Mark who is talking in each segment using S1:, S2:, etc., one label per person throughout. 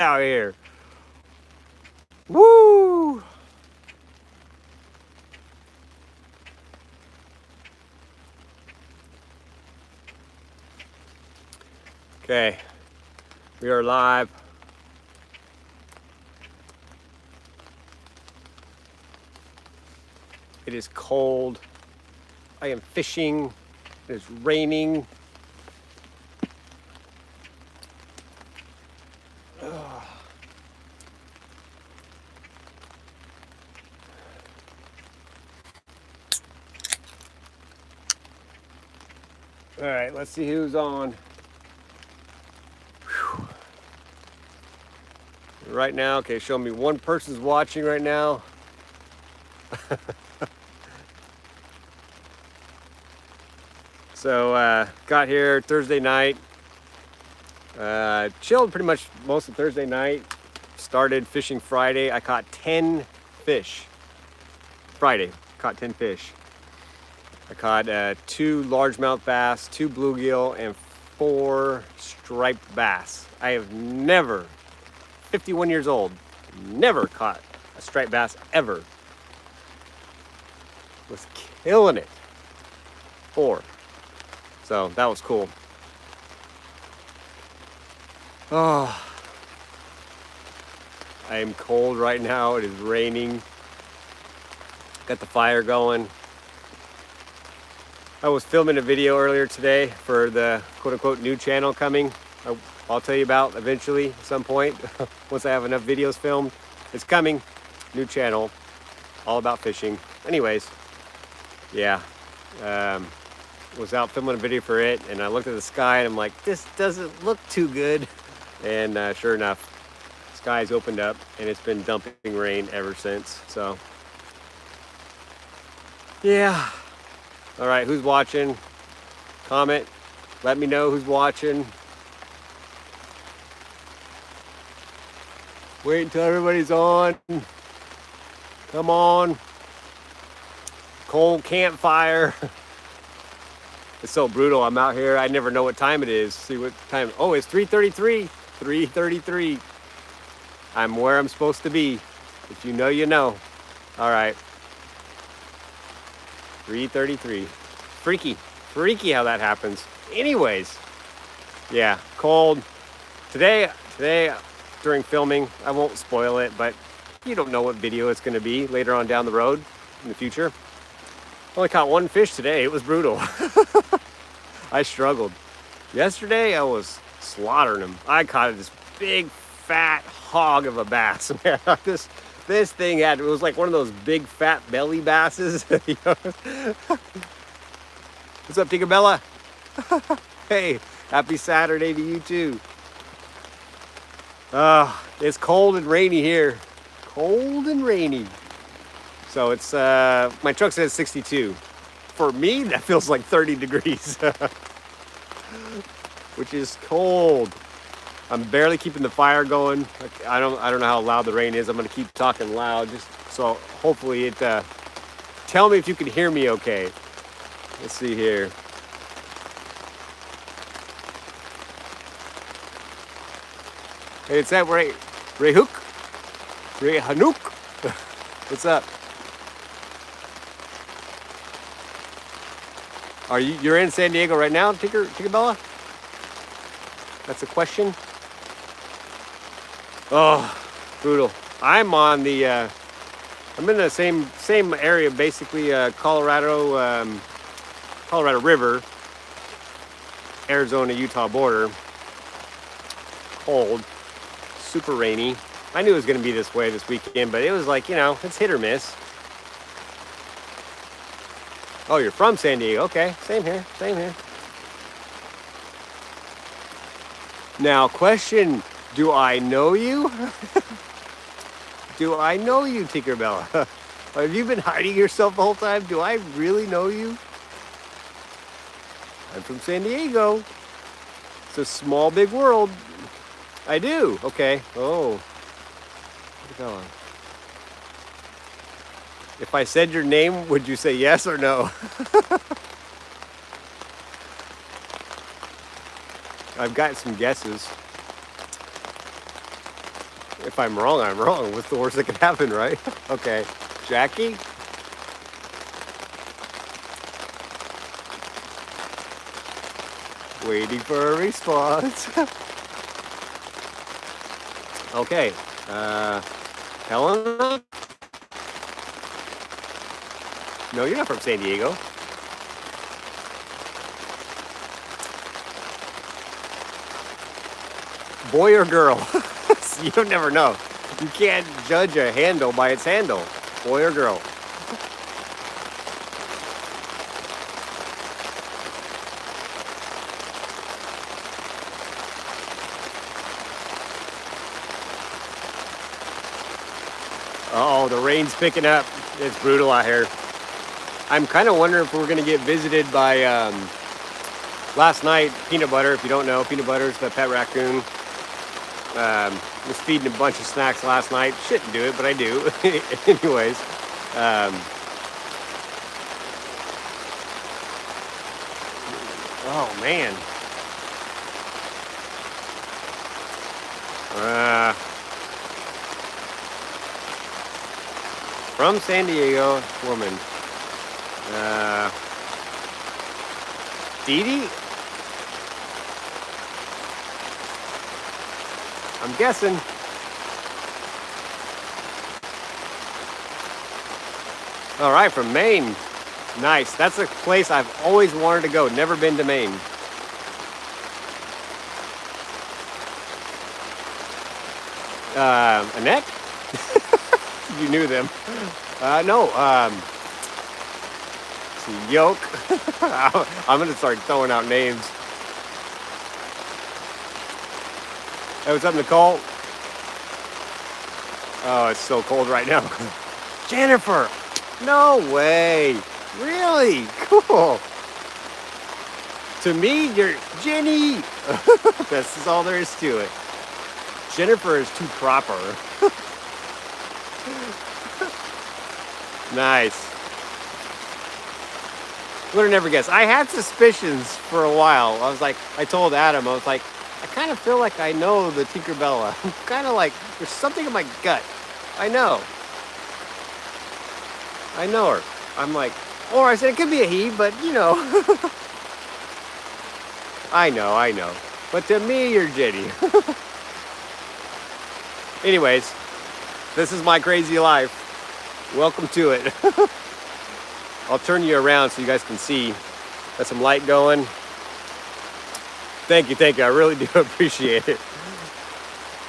S1: out here. Woo! Okay, we are live. It is cold. I am fishing. It is raining. Ugh. All right, let's see who's on. Whew. Right now, okay, show me one person's watching right now. So, got here Thursday night. Chilled pretty much most of Thursday night. Started fishing Friday. I caught 10 fish. Friday, caught 10 fish. I caught 2 largemouth bass, 2 bluegill, and 4 striped bass. I have never, 51 years old, never caught a striped bass ever. Was killing it. 4. So that was cool. Oh, I am cold right now. It is raining. Got the fire going. I was filming a video earlier today for the quote-unquote new channel coming. I'll tell you about eventually at some point. Once I have enough videos filmed. It's coming. New channel. All about fishing. Anyways, yeah. Was out filming a video for it, and I looked at the sky and I'm like, this doesn't look too good. And sure enough, skies opened up and it's been dumping rain ever since. So yeah. All right, who's watching? Comment. Let me know who's watching. Wait until everybody's on. Come on. Cold campfire. It's so brutal. I'm out here. I never know what time it is. See what time. Oh, it's 3:33. 3:33. I'm where I'm supposed to be. If you know, you know. All right. 3:33. Freaky how that happens. Anyways. Yeah, cold. Today during filming, I won't spoil it, but you don't know what video it's going to be later on down the road in the future. Only caught 1 fish today. It was brutal. I struggled. Yesterday, I was slaughtering them. I caught this big, fat hog of a bass. Man, this thing it was like one of those big, fat belly basses. You know? What's up, Tinkerbella? Hey, happy Saturday to you too. It's cold and rainy here. Cold and rainy. So it's, my truck says 62. For me, that feels like 30 degrees, which is cold. I'm barely keeping the fire going. I don't know how loud the rain is. I'm gonna keep talking loud, just so hopefully it, tell me if you can hear me okay. Let's see here. Hey, it's that Ray Hanuk. What's up? You're in San Diego right now, Tinkerbella? That's a question. Oh, brutal. I'm on the. I'm in the same area, basically. Colorado River, Arizona-Utah border. Cold, super rainy. I knew it was going to be this way this weekend, but it was like, it's hit or miss. Oh, you're from San Diego. Okay, same here. Now, question, do I know you? Do I know you, Tinkerbella? Have you been hiding yourself the whole time? Do I really know you? I'm from San Diego. It's a small, big world. I do. Okay. Oh. Tinkerbella. If I said your name, would you say yes or no? I've got some guesses. If I'm wrong, I'm wrong. What's the worst that could happen, right? Okay. Jackie? Waiting for a response. Okay. Helena? No, you're not from San Diego. Boy or girl? You never know. You can't judge a handle by its handle. Boy or girl? Uh-oh, the rain's picking up. It's brutal out here. I'm kind of wondering if we're going to get visited by, last night, Peanut Butter. If you don't know, Peanut Butter's the pet raccoon. Was feeding a bunch of snacks last night. Shouldn't do it, but I do. Anyways. Oh, man. From San Diego, woman. Dee Dee? I'm guessing. All right, from Maine. Nice. That's a place I've always wanted to go. Never been to Maine. Annette? You knew them. No. Yoke. I'm gonna start throwing out names. Hey, what's up, Nicole? Oh, it's so cold right now. Jennifer! No way! Really? Cool. To me, you're Jenny. This is all there is to it. Jennifer is too proper. Nice. Would have never guessed. I had suspicions for a while. I told Adam, I was like, I kind of feel like I know the Tinkerbella. I'm kind of like, there's something in my gut. I know her. I'm like, or I said it could be a he, but you know. I know. But to me, you're Jenny. Anyways, this is my crazy life. Welcome to it. I'll turn you around so you guys can see. Got some light going. Thank you. I really do appreciate it.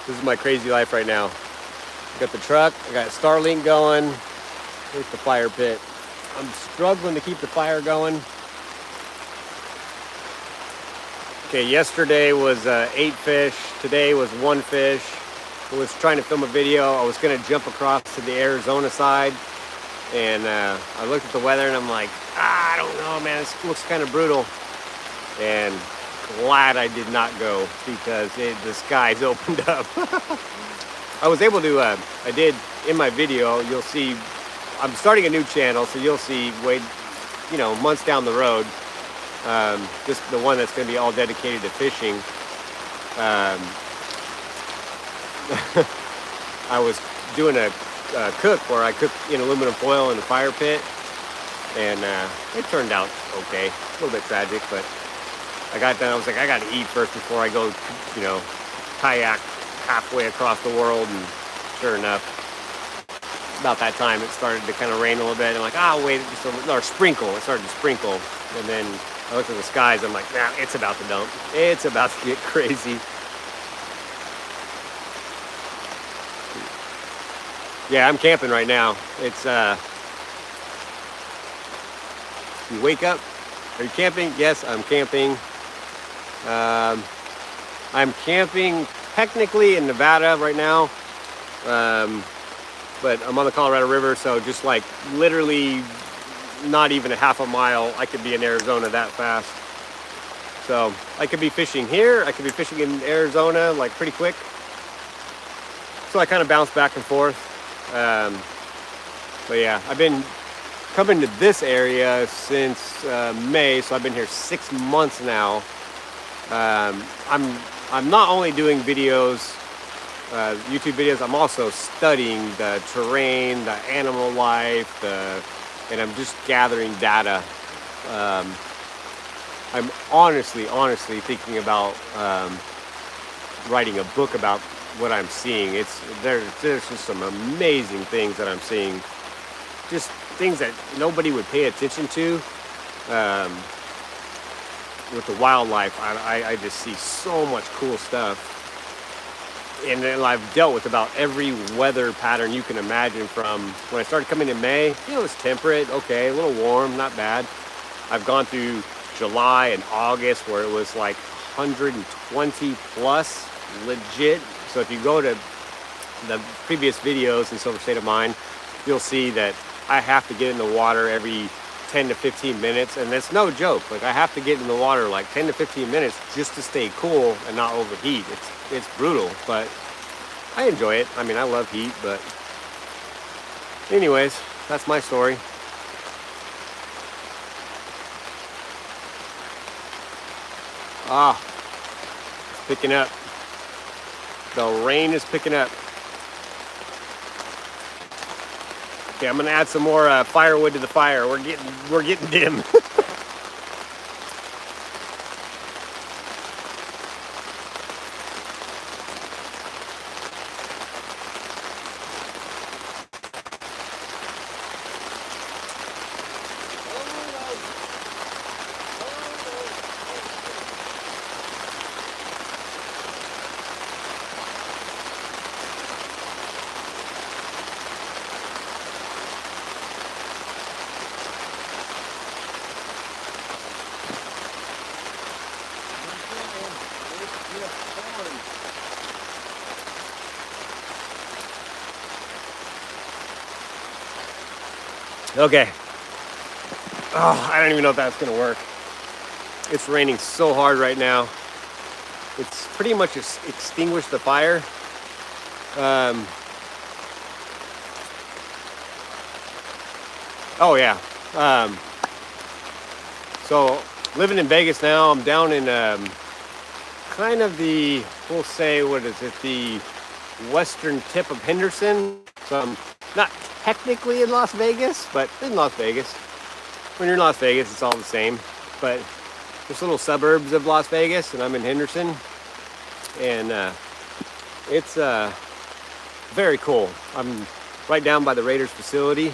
S1: This is my crazy life right now. Got the truck. I got Starlink going. Here's the fire pit. I'm struggling to keep the fire going. Okay, yesterday was 8 fish. Today was 1 fish. I was trying to film a video. I was going to jump across to the Arizona side. And I looked at the weather and I'm like, I don't know, man. This looks kind of brutal. And glad I did not go because the skies opened up. I was able to, I did in my video, you'll see, I'm starting a new channel, so you'll see months down the road, just the one that's going to be all dedicated to fishing. I was doing a cook where I cooked in aluminum foil in a fire pit, and it turned out okay. A little bit tragic, but I got done. I was like, I got to eat first before I go, kayak halfway across the world. And sure enough, about that time, it started to kind of rain a little bit. I'm like, wait, or sprinkle. It started to sprinkle, and then I looked at the skies. I'm like, nah, it's about to dump. It's about to get crazy. Yeah, I'm camping right now. It's, you wake up, are you camping? Yes, I'm camping. I'm camping technically in Nevada right now, but I'm on the Colorado River, so just like literally not even a half a mile, I could be in Arizona that fast. So I could be fishing here, I could be fishing in Arizona like pretty quick. So I kind of bounce back and forth. But yeah, I've been coming to this area since May, so I've been here 6 months now. I'm not only doing videos YouTube videos, I'm also studying the terrain, the animal life, and I'm just gathering data. Um, I'm honestly thinking about writing a book about what I'm seeing. There's just some amazing things that I'm seeing, just things that nobody would pay attention to. Um, with the wildlife, I just see so much cool stuff. And then I've dealt with about every weather pattern you can imagine. From when I started coming in May, it was temperate, okay, a little warm, not bad. I've gone through July and August where it was like 120 plus, legit. So if you go to the previous videos in Silver State of Mind, you'll see that I have to get in the water every 10 to 15 minutes, and that's no joke. Like, I have to get in the water like 10 to 15 minutes just to stay cool and not overheat. It's brutal, but I enjoy it. I mean, I love heat, but anyways, that's my story. It's picking up. The rain is picking up. Okay, I'm gonna add some more firewood to the fire. We're getting dim. Okay. Oh, I don't even know if that's gonna work. It's raining so hard right now. It's pretty much extinguished the fire. Oh yeah. So living in Vegas now, I'm down in kind of we'll say, what is it, the western tip of Henderson. So I'm not technically in Las Vegas, but in Las Vegas. When you're in Las Vegas, it's all the same. But there's little suburbs of Las Vegas, and I'm in Henderson. And it's very cool. I'm right down by the Raiders facility.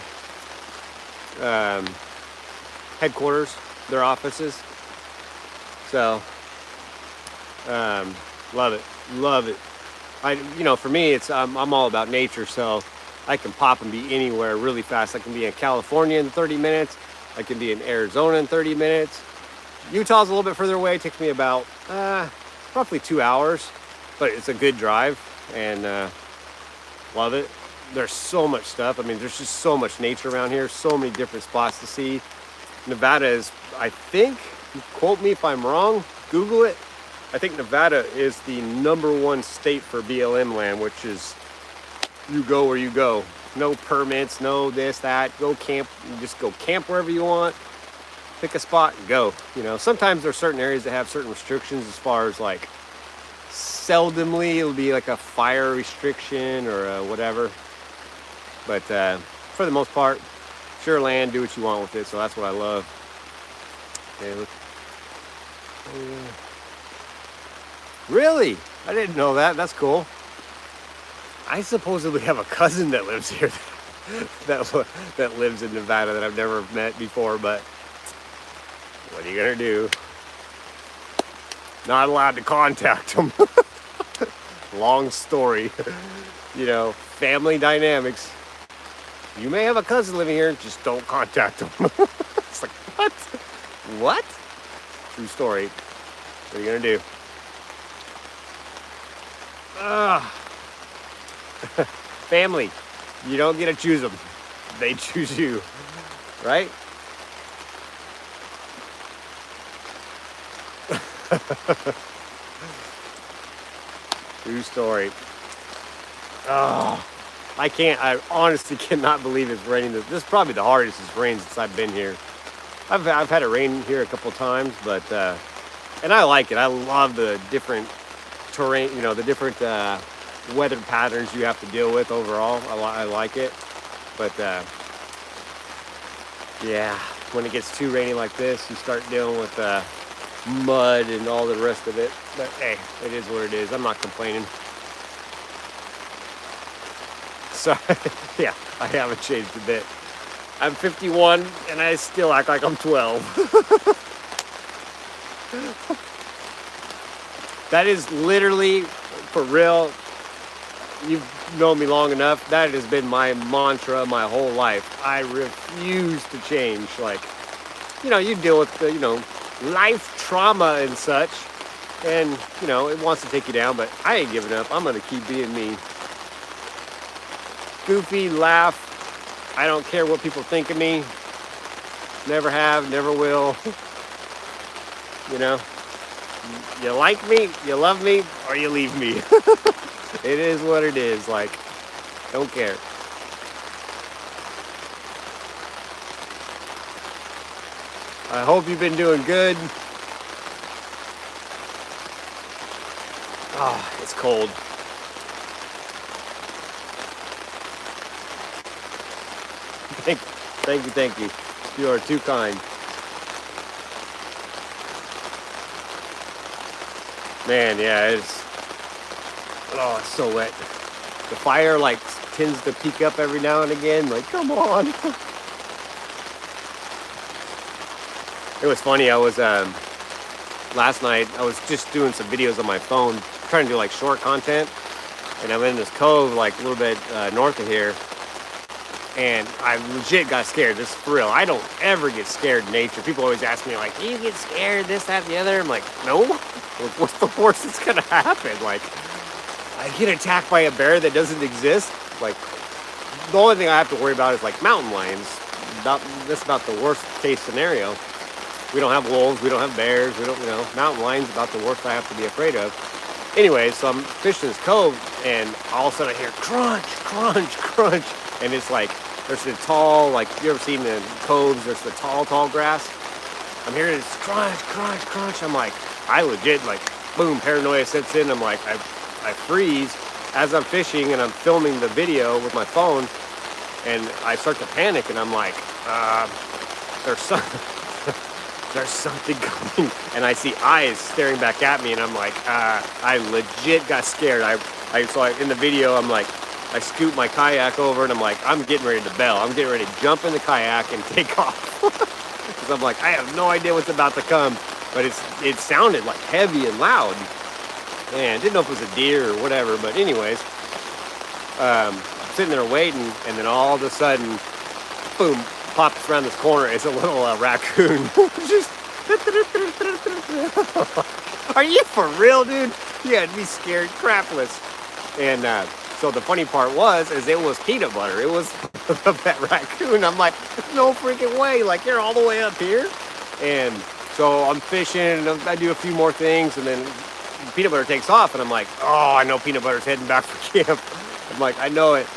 S1: Headquarters, their offices. So, love it. For me, I'm all about nature, so I can pop and be anywhere really fast. I can be in California in 30 minutes. I can be in Arizona in 30 minutes. Utah's a little bit further away. It takes me about roughly 2 hours, but it's a good drive, and love it. There's so much stuff. I mean, there's just so much nature around here, so many different spots to see. Nevada is, I think, quote me if I'm wrong, Google it. I think Nevada is the #1 state for BLM land, which is you go where you go. No permits, no this, that. Go camp. You just go camp wherever you want. Pick a spot and go. Sometimes there's certain areas that have certain restrictions as far as like seldomly it'll be like a fire restriction or whatever. But for the most part, sure land, do what you want with it. So that's what I love. Okay, look. Oh, yeah. Really? I didn't know that. That's cool. I supposedly have a cousin that lives here that lives in Nevada that I've never met before, but what are you gonna do? Not allowed to contact him. Long story. Family dynamics. You may have a cousin living here, just don't contact him. It's like, what? What? True story. What are you gonna do? Family. You don't get to choose them. They choose you. Right? True story. I honestly cannot believe it's raining. This is probably the hardest it's rained since I've been here. I've had it rain here a couple times, but and I like it. I love the different terrain, the different weather patterns you have to deal with overall. I like it. But yeah, when it gets too rainy like this, you start dealing with mud and all the rest of it. But hey, it is what it is. I'm not complaining. So yeah, I haven't changed a bit. I'm 51 and I still act like I'm 12. That is literally, for real, you've known me long enough, that has been my mantra my whole life. I refuse to change. Like, you deal with the, life trauma and such, and, it wants to take you down, but I ain't giving up. I'm going to keep being me. Goofy, laugh. I don't care what people think of me. Never have, never will. You like me, you love me, or you leave me. It is what it is. Like, don't care. I hope you've been doing good. Oh, it's cold. Thank you. You are too kind. Man, yeah, it's so wet. The fire like tends to peak up every now and again. Like, come on. It was funny. I was last night. I was just doing some videos on my phone, trying to do like short content, and I'm in this cove like a little bit north of here. And I legit got scared. This is for real. I don't ever get scared in nature. People always ask me, like, you get scared, this, that, the other. I'm like, no. What's the worst that's going to happen? Like, I get attacked by a bear that doesn't exist. Like, the only thing I have to worry about is, like, mountain lions. That's about the worst case scenario. We don't have wolves. We don't have bears. We don't, mountain lions about the worst I have to be afraid of. Anyway, so I'm fishing this cove, and all of a sudden I hear crunch, crunch, crunch. And it's like, there's the tall, like, you ever seen the coves, there's the tall grass. I'm hearing this crunch, crunch, crunch. I'm like, I legit, like, boom, paranoia sets in. I'm like, I freeze as I'm fishing and I'm filming the video with my phone. And I start to panic and I'm like, there's something coming. And I see eyes staring back at me and I'm like, I legit got scared. So in the video, I'm like, I scoot my kayak over and I'm like, I'm getting ready to bail. I'm getting ready to jump in the kayak and take off. Because I'm like, I have no idea what's about to come. But it sounded like heavy and loud. Man, didn't know if it was a deer or whatever. But anyways, sitting there waiting. And then all of a sudden, boom, pops around this corner. It's a little raccoon. Just are you for real, dude? You had me scared crapless. And so the funny part is it was Peanut Butter. It was that raccoon. I'm like, no freaking way. Like, you're all the way up here. And so I'm fishing and I do a few more things. And then Peanut Butter takes off. And I'm like, oh, I know Peanut Butter's heading back for camp. I'm like, I know it.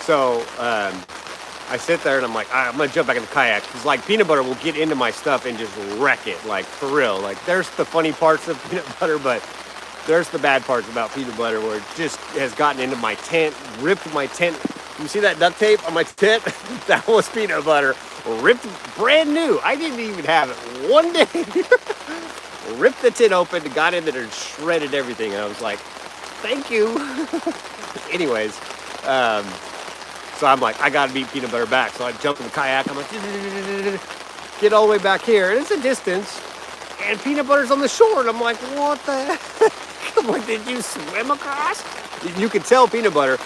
S1: So I sit there and I'm like, I'm going to jump back in the kayak. Because, like, Peanut Butter will get into my stuff and just wreck it. Like, for real. Like, there's the funny parts of Peanut Butter, but there's the bad parts about Peanut Butter where it just has gotten into my tent, ripped my tent. You see that duct tape on my tent? That was Peanut Butter. Ripped, brand new. I didn't even have it one day. Ripped the tent open, got in there and shredded everything. And I was like, thank you. Anyways, so I'm like, I got to beat Peanut Butter back. So I jump in the kayak. I'm like, get all the way back here. And it's a distance. And Peanut Butter's on the shore. And I'm like, what the heck? I'm like, did you swim across? You can tell Peanut Butter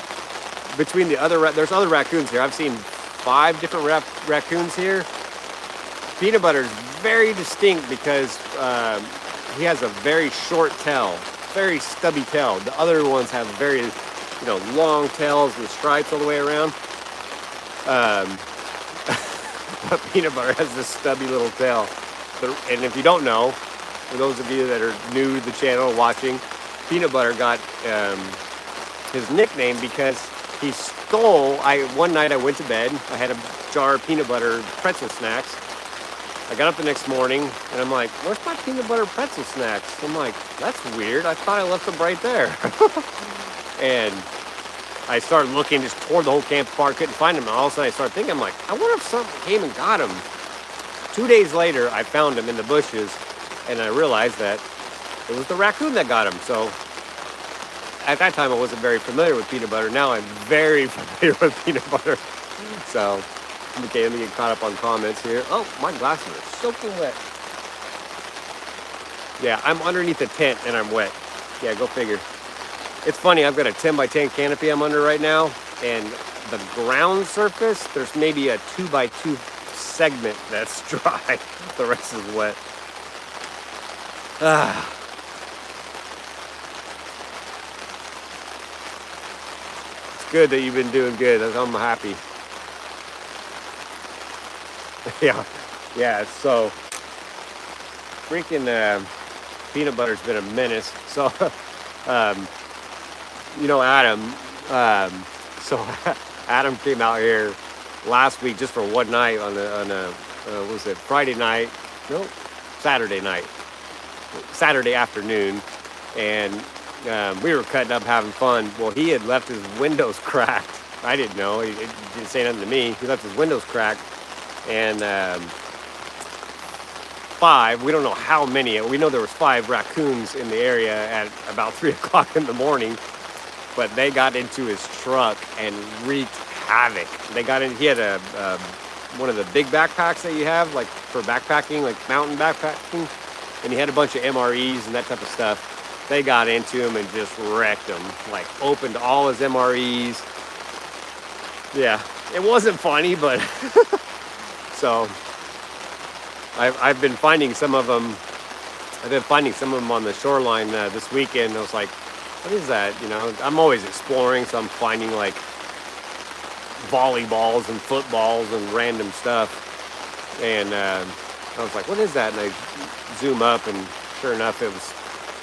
S1: between the other, there's other raccoons here. I've seen 5 different raccoons here. Peanut Butter's very distinct because he has a very short tail, very stubby tail. The other ones have very, long tails and stripes all the way around. But Peanut Butter has this stubby little tail. And if you don't know, for those of you that are new to the channel watching, Peanut Butter got his nickname because he stole. One night I went to bed. I had a jar of peanut butter pretzel snacks. I got up the next morning and I'm like, where's my peanut butter pretzel snacks? I'm like, that's weird. I thought I left them right there. And I started looking, just tore the whole camp apart, couldn't find him. And all of a sudden I started thinking, I'm like, I wonder if something came and got him. 2 days later, I found him in the bushes, and I realized that it was the raccoon that got him. So at that time, I wasn't very familiar with peanut butter. Now I'm very familiar with peanut butter. So, okay, let me get caught up on comments here. Oh, my glasses are soaking wet. Yeah, I'm underneath the tent and I'm wet. Yeah, go figure. It's funny, I've got a 10 by 10 canopy I'm under right now, and the ground surface, there's maybe a 2 by 2 segment that's dry. The rest is wet. It's good that you've been doing good. I'm happy. Yeah. So freaking peanut butter's been a menace. So Adam. So Adam came out here last week just for one night on a what was it, Friday night? No, Saturday night. Saturday afternoon, and we were cutting up having fun. Well, he had left his windows cracked. I didn't know. He didn't say nothing to me. He left his windows cracked, and 5, we don't know how many. We know there was 5 raccoons in the area at about 3 o'clock in the morning, but they got into his truck and wreaked havoc. They got in. He had a one of the big backpacks that you have, like for backpacking, like mountain backpacking. And he had a bunch of MREs and that type of stuff. They got into him and just wrecked him. Like, opened all his MREs. Yeah, it wasn't funny, but... So, I've been finding some of them. I've been finding some of them on the shoreline this weekend. I was like, what is that? I'm always exploring, so I'm finding, like, volleyballs and footballs and random stuff. And I was like, what is that? And I zoom up, and sure enough, it was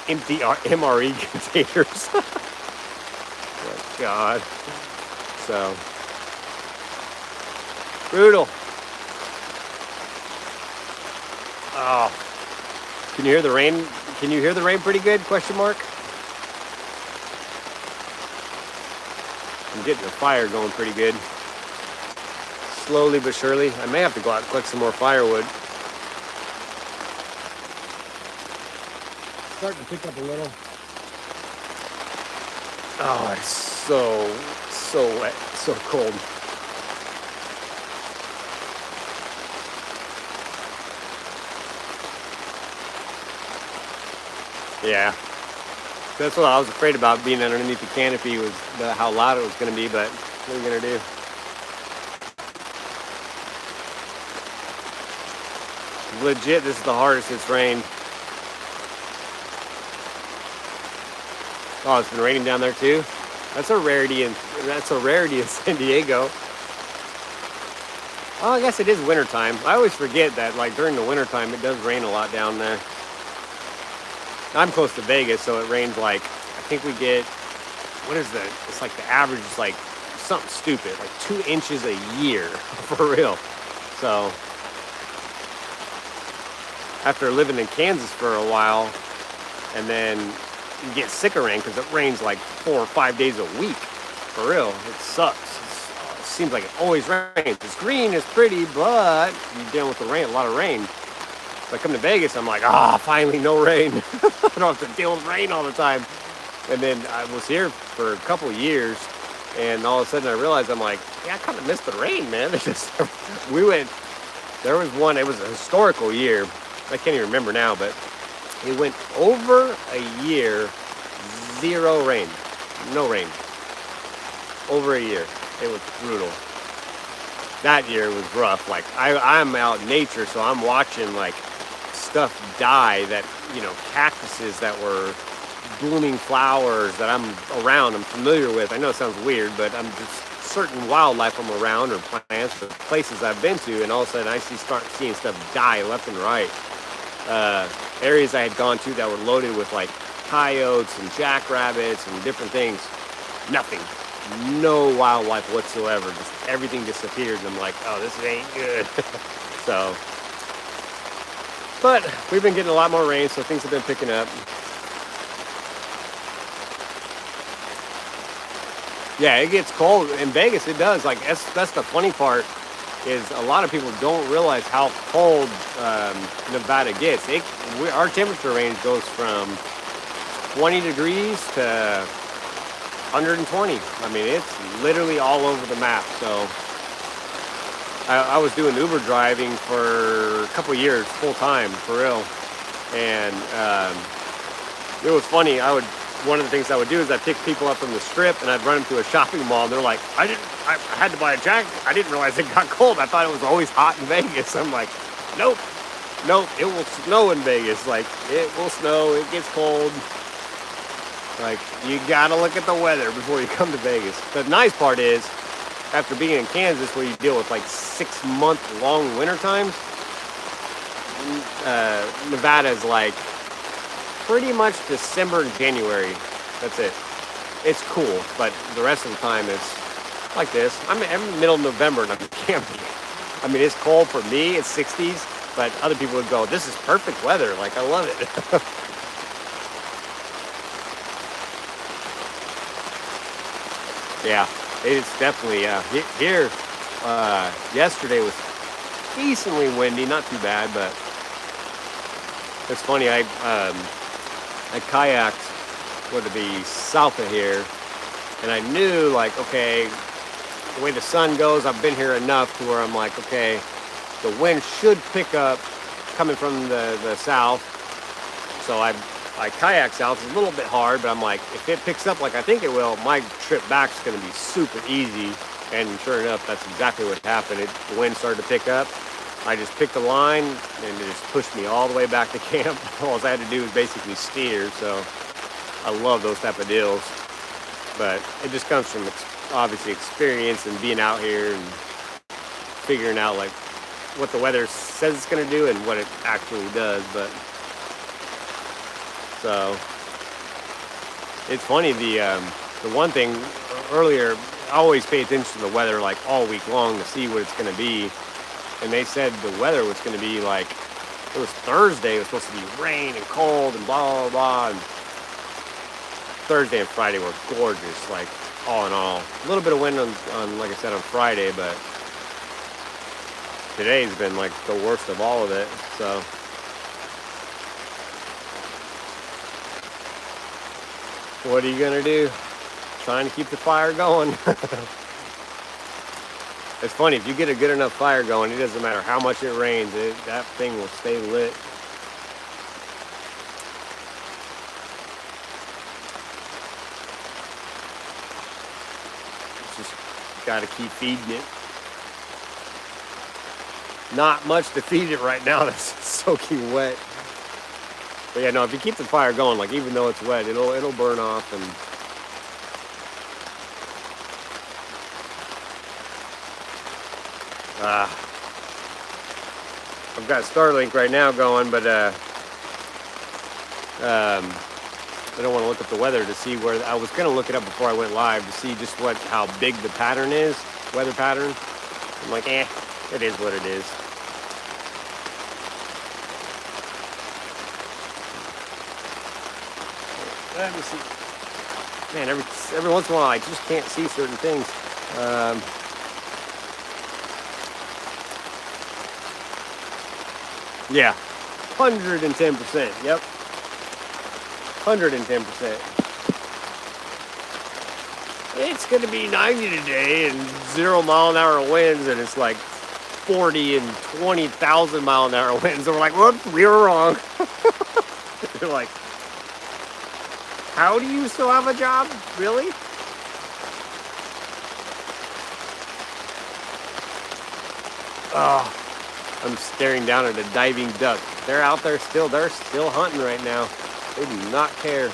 S1: empty MRE containers. Oh, God. So, brutal. Oh, can you hear the rain? Can you hear the rain pretty good? Question mark. I'm getting the fire going pretty good. Slowly but surely. I may have to go out and collect some more firewood. Starting to pick up a little. Oh, it's so wet, so cold. Yeah, that's what I was afraid about, being underneath the canopy, was how loud it was going to be, but what are you going to do? Legit, this is the hardest it's rained. Oh, it's been raining down there too? That's a rarity in San Diego. Oh, I guess it is wintertime. I always forget that, like, during the wintertime it does rain a lot down there. I'm close to Vegas, so it rains like, I think we get, what is that? It's like the average is like something stupid, like 2 inches a year, for real. So, after living in Kansas for a while, and then you get sick of rain because it rains like 4 or 5 days a week. For real, it sucks. It seems like it always rains. It's green, it's pretty, but you're dealing with the rain, a lot of rain. If I come to Vegas, I'm like, finally, no rain. I don't have to deal with rain all the time. And then I was here for a couple of years, and all of a sudden I realized, I'm like, yeah, I kind of missed the rain, man. There was one, it was a historical year. I can't even remember now, but it went over a year, 0 rain. No rain. Over a year. It was brutal. That year was rough. Like, I'm out in nature, so I'm watching, like, stuff die that, cactuses that were blooming flowers that I'm around, I'm familiar with. I know it sounds weird, but I'm just certain wildlife I'm around, or plants, or places I've been to, and all of a sudden I start seeing stuff die left and right. Areas I had gone to that were loaded with, like, coyotes and jackrabbits and different things. Nothing. No wildlife whatsoever. Just everything disappeared. And I'm like, oh, this ain't good. So, but we've been getting a lot more rain, so things have been picking up. Yeah, it gets cold in Vegas. It does. Like that's the funny part is a lot of people don't realize how cold Nevada gets. Our temperature range goes from 20 degrees to 120. I mean, it's literally all over the map. So I was doing Uber driving for a couple years, full time, for real. And it was funny. One of the things I would do is I'd pick people up from the strip and I'd run them to a shopping mall. And they're like, I had to buy a jacket. I didn't realize it got cold. I thought it was always hot in Vegas. I'm like, nope, it will snow in Vegas. Like, it will snow. It gets cold. Like, you got to look at the weather before you come to Vegas. The nice part is, after being in Kansas where you deal with like 6-month long winter times, Nevada is like pretty much December and January. That's it. It's cool, but the rest of the time it's like this. I'm in the middle of November and I'm camping. I mean, it's cold for me. It's 60s, but other people would go, this is perfect weather. Like, I love it. Yeah, it's definitely, here, yesterday was decently windy, not too bad, but it's funny, I kayaked, would it be south of here, and I knew, like, okay, the way the sun goes, I've been here enough to where I'm like, okay, the wind should pick up coming from the south, so I kayak south. It's a little bit hard, but I'm like, if it picks up like I think it will, my trip back is going to be super easy. And sure enough, that's exactly what happened. The wind started to pick up. I just picked a line, and it just pushed me all the way back to camp. All I had to do was basically steer. So I love those type of deals. But it just comes from obviously experience and being out here and figuring out like what the weather says it's going to do and what it actually does. But so it's funny, the one thing earlier, I always pay attention to the weather like all week long to see what it's going to be. And they said the weather was going to be like, it was Thursday, it was supposed to be rain and cold and blah, blah, blah. And Thursday and Friday were gorgeous, like all in all. A little bit of wind on like I said, on Friday, but today's been like the worst of all of it, so. What are you gonna do? Trying to keep the fire going. It's funny, if you get a good enough fire going, it doesn't matter how much it rains, that thing will stay lit. Just gotta keep feeding it. Not much to feed it right now that's soaking wet. But yeah, no, if you keep the fire going, like even though it's wet, it'll burn off. And I've got Starlink right now going, but I don't want to look up the weather to see where. I was gonna look it up before I went live to see just how big the pattern is, weather pattern. I'm like, it is what it is. Let me see. Man, every once in a while I just can't see certain things. Yeah, 110%. Yep, 110%. It's gonna be 90 today and 0-mile-an-hour winds, and it's like 40 and 20,000-mile-an-hour winds. So we're like, whoops, we were wrong. They're like, how do you still have a job? Really? Oh, I'm staring down at a diving duck. They're out there still. They're still hunting right now. They do not care.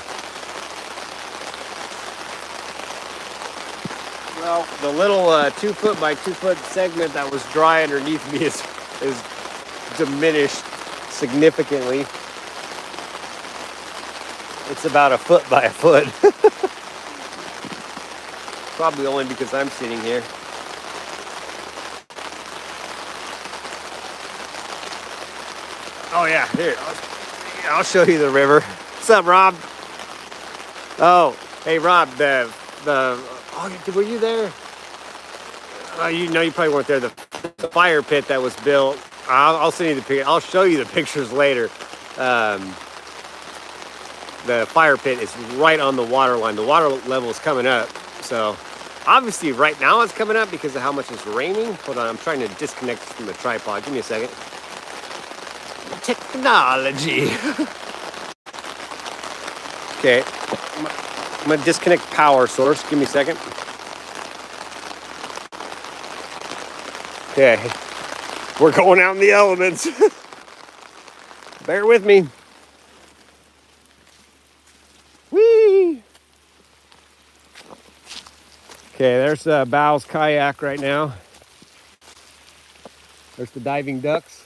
S1: Well, the little 2-foot by 2-foot segment that was dry underneath me is diminished significantly. It's about 1-foot by 1-foot. Probably only because I'm sitting here. Oh yeah, here. I'll show you the river. What's up, Rob? Oh, hey Rob, were you there? You know, you probably weren't there. The fire pit that was built. I'll send you the picture. I'll show you the pictures later. The fire pit is right on the water line. The water level is coming up. So obviously right now it's coming up because of how much it's raining. Hold on, I'm trying to disconnect from the tripod. Give me a second. Technology. Okay, I'm gonna disconnect power source. Give me a second. Okay, we're going out in the elements. Bear with me. Whee! Okay, there's Bow's kayak right now. There's the diving ducks.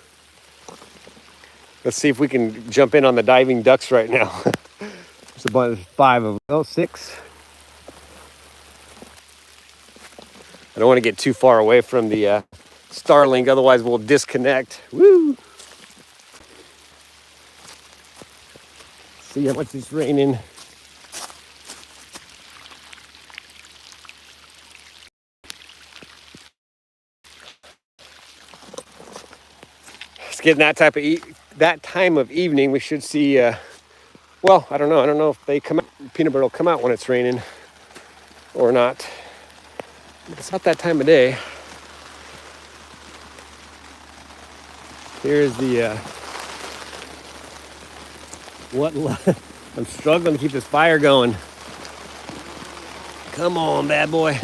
S1: Let's see if we can jump in on the diving ducks right now. There's a bunch, 5 of them. Oh, 6. I don't want to get too far away from the Starlink, otherwise we'll disconnect. Woo! See how much it's raining. It's getting that time of evening. We should see. Well, I don't know. I don't know if they come out. Peanut butter will come out when it's raining or not. It's not that time of day. Here's the I'm struggling to keep this fire going. Come on, bad boy.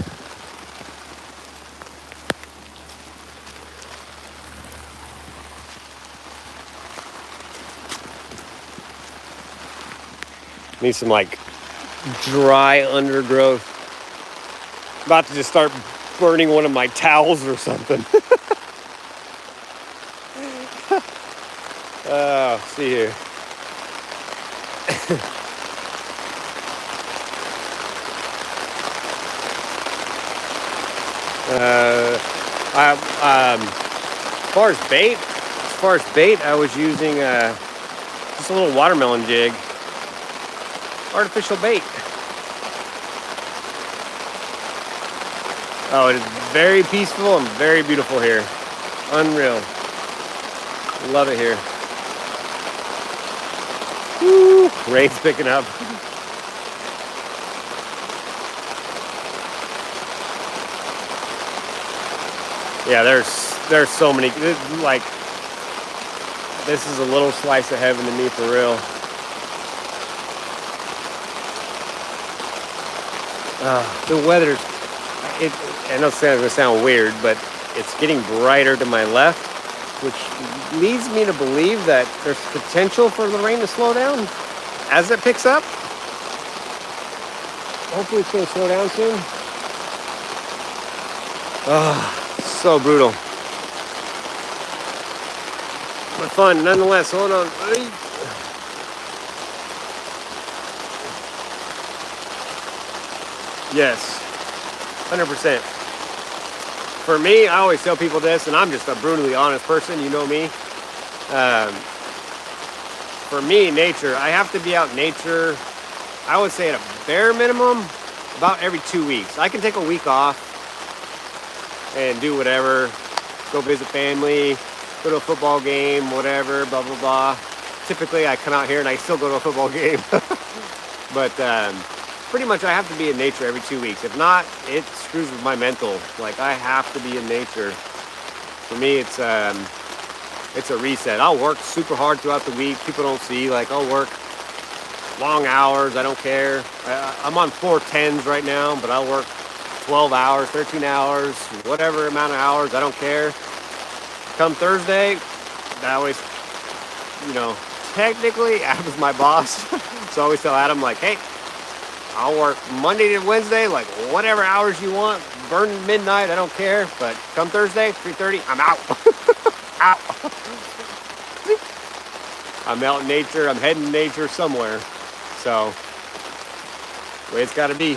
S1: Need some like dry undergrowth. About to just start burning one of my towels or something. See here. As far as bait, I was using just a little watermelon jig. Artificial bait. Oh, it is very peaceful and very beautiful here. Unreal. Love it here. Woo, rain's picking up. Yeah, there's so many. Like, this is a little slice of heaven to me for real. The weather's, I know it's going to sound weird, but it's getting brighter to my left, which leads me to believe that there's potential for the rain to slow down as it picks up. Hopefully it's going to slow down soon. So brutal. But fun nonetheless. Hold on. Yes, 100%. For me, I always tell people this, and I'm just a brutally honest person, you know me. For me, nature, I have to be out in nature, I would say at a bare minimum, about every 2 weeks. I can take a week off and do whatever, go visit family, go to a football game, whatever, blah, blah, blah. Typically, I come out here and I still go to a football game. But pretty much I have to be in nature every 2 weeks. If not, it screws with my mental. Like, I have to be in nature. For me, it's a reset. I'll work super hard throughout the week. People don't see, like, I'll work long hours. I don't care. I'm on 410s right now, but I'll work 12 hours, 13 hours, whatever amount of hours. I don't care. Come Thursday, I always, technically Adam's my boss. So I always tell Adam, like, hey, I'll work Monday to Wednesday, like whatever hours you want, burn midnight, I don't care. But come Thursday, 3:30, I'm out. Out. I'm out in nature, I'm heading nature somewhere. So, the way it's gotta be.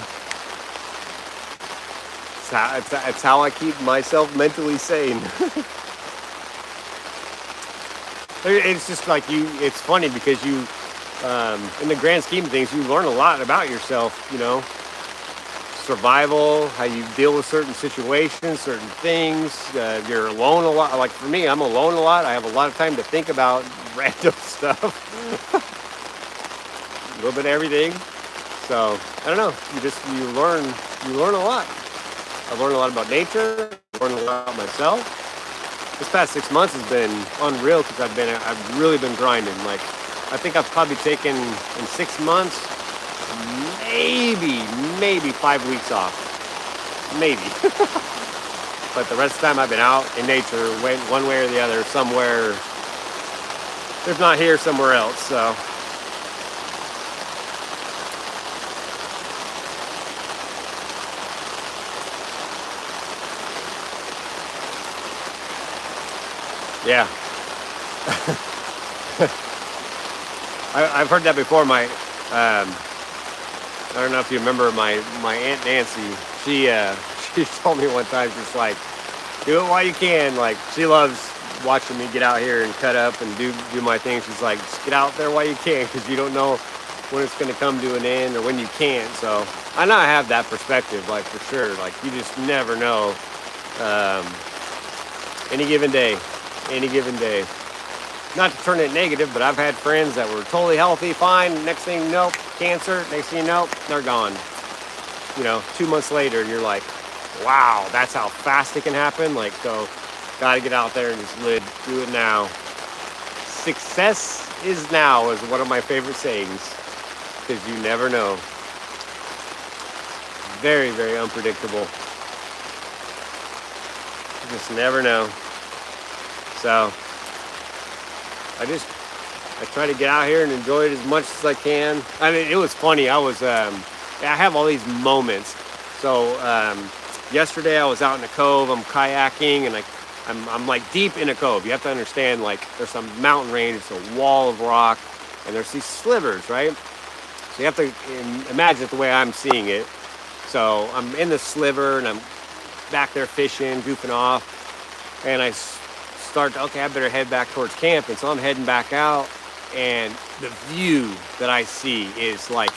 S1: It's how I keep myself mentally sane. It's just like it's funny because in the grand scheme of things, you learn a lot about yourself, survival, how you deal with certain situations, certain things. You're alone a lot. Like for me, I'm alone a lot. I have a lot of time to think about random stuff, a little bit of everything. So I don't know. You learn a lot. I've learned a lot about nature. I've learned a lot about myself. This past 6 months has been unreal because I've really been grinding. Like I think I've probably taken in 6 months maybe 5 weeks off, maybe. But the rest of the time I've been out in nature, went one way or the other, somewhere. If not here, somewhere else. So yeah, I've heard that before. I don't know if you remember my aunt Nancy. She she told me one time, just like, do it while you can. Like she loves watching me get out here and cut up and do my thing. She's like, just get out there while you can, because you don't know when it's going to come to an end or when you can't. So I know I have that perspective, like for sure. Like you just never know. Um, any given day, any given day. Not to turn it negative, but I've had friends that were totally healthy, fine. Next thing, nope, cancer. Next thing you know, they're gone. 2 months later, and you're like, wow, that's how fast it can happen. Like, so, gotta get out there and just do it now. Success is now is one of my favorite sayings, because you never know. Very, very unpredictable. You just never know. So, I try to get out here and enjoy it as much as I can. I mean, it was funny. I have all these moments. So yesterday I was out in a cove. I'm kayaking, and I'm like deep in a cove. You have to understand, like there's some mountain range, it's a wall of rock, and there's these slivers, right? So you have to imagine it the way I'm seeing it. So I'm in the sliver, and I'm back there fishing, goofing off, and I I better head back towards camp. And so I'm heading back out, and the view that I see is like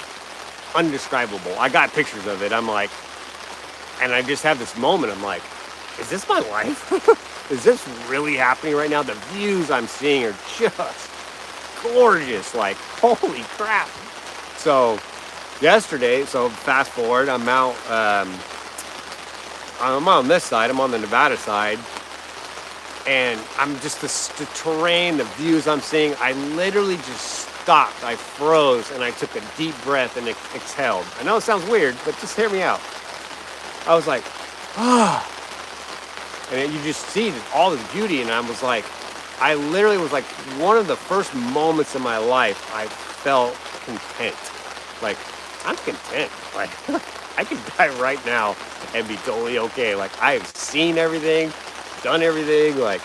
S1: undescribable. I got pictures of it. I'm like, and I just have this moment. I'm like, is this my life? Is this really happening right now? The views I'm seeing are just gorgeous. Like, holy crap. So yesterday, so fast forward, I'm out, I'm on this side, I'm on the Nevada side. And I'm just the terrain, the views I'm seeing. I literally just stopped. I froze, and I took a deep breath and exhaled. I know it sounds weird, but just hear me out. I was like, ah. And you just see all this beauty, and I literally was like, one of the first moments in my life I felt content. Like, I'm content. Like, I could die right now and be totally okay. Like, I've seen everything, done everything. Like,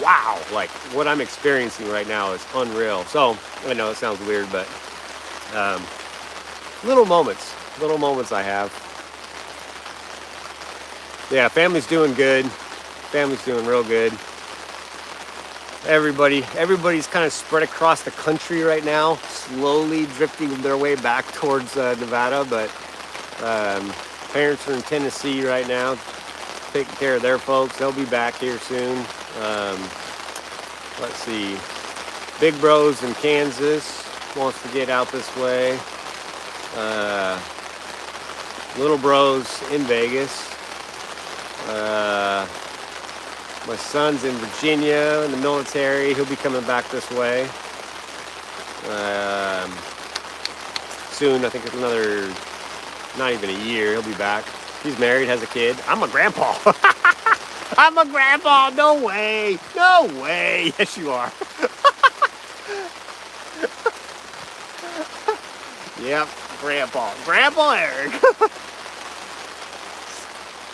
S1: wow, like what I'm experiencing right now is unreal. So I know it sounds weird, but little moments I have. Yeah, family's doing good. Family's doing real good. Everybody's kind of spread across the country right now, slowly drifting their way back towards Nevada. But parents are in Tennessee right now, taking care of their folks. They'll be back here soon. Let's see. Big Bro's in Kansas wants to get out this way. Little Bro's in Vegas. My son's in Virginia in the military. He'll be coming back this way. Soon, I think it's another, not even a year, he'll be back. He's married, has a kid. I'm a grandpa. I'm a grandpa. No way. No way. Yes, you are. Yep, grandpa. Grandpa Eric.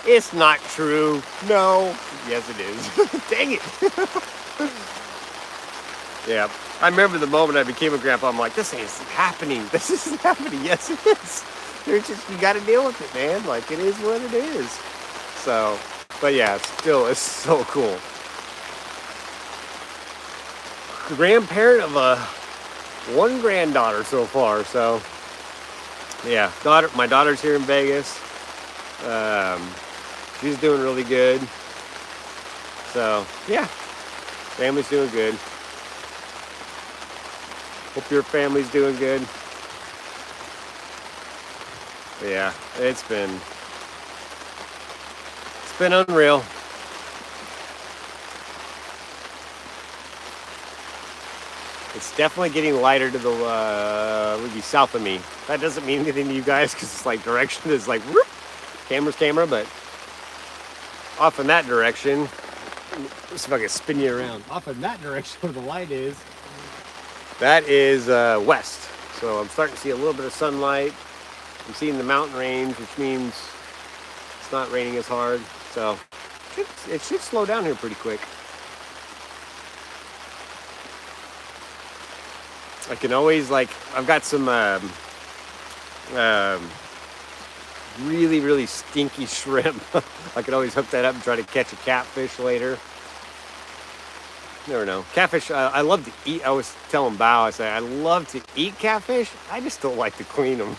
S1: It's not true. No. Yes, it is. Dang it. Yeah. I remember the moment I became a grandpa. I'm like, this ain't happening. This isn't happening. Yes, it is. You got to deal with it, man. Like, it is what it is. So, but yeah, it's so cool. Grandparent of one granddaughter so far. So, yeah, my daughter's here in Vegas. Um, she's doing really good. So yeah, family's doing good. Hope your family's doing good. But yeah, it's been unreal. It's definitely getting lighter to the would be south of me. That doesn't mean anything to you guys because it's like direction is like whoop, camera, but off in that direction. Let's see if I can spin you around. Off in that direction where the light is. That is west. So I'm starting to see a little bit of sunlight. I'm seeing the mountain range, which means it's not raining as hard. So it should slow down here pretty quick. I can always I've got some really stinky shrimp. I could always hook that up and try to catch a catfish later. Never know. Catfish, I love to eat. I always tell them Bao, I say, I love to eat catfish. I just don't like to clean them.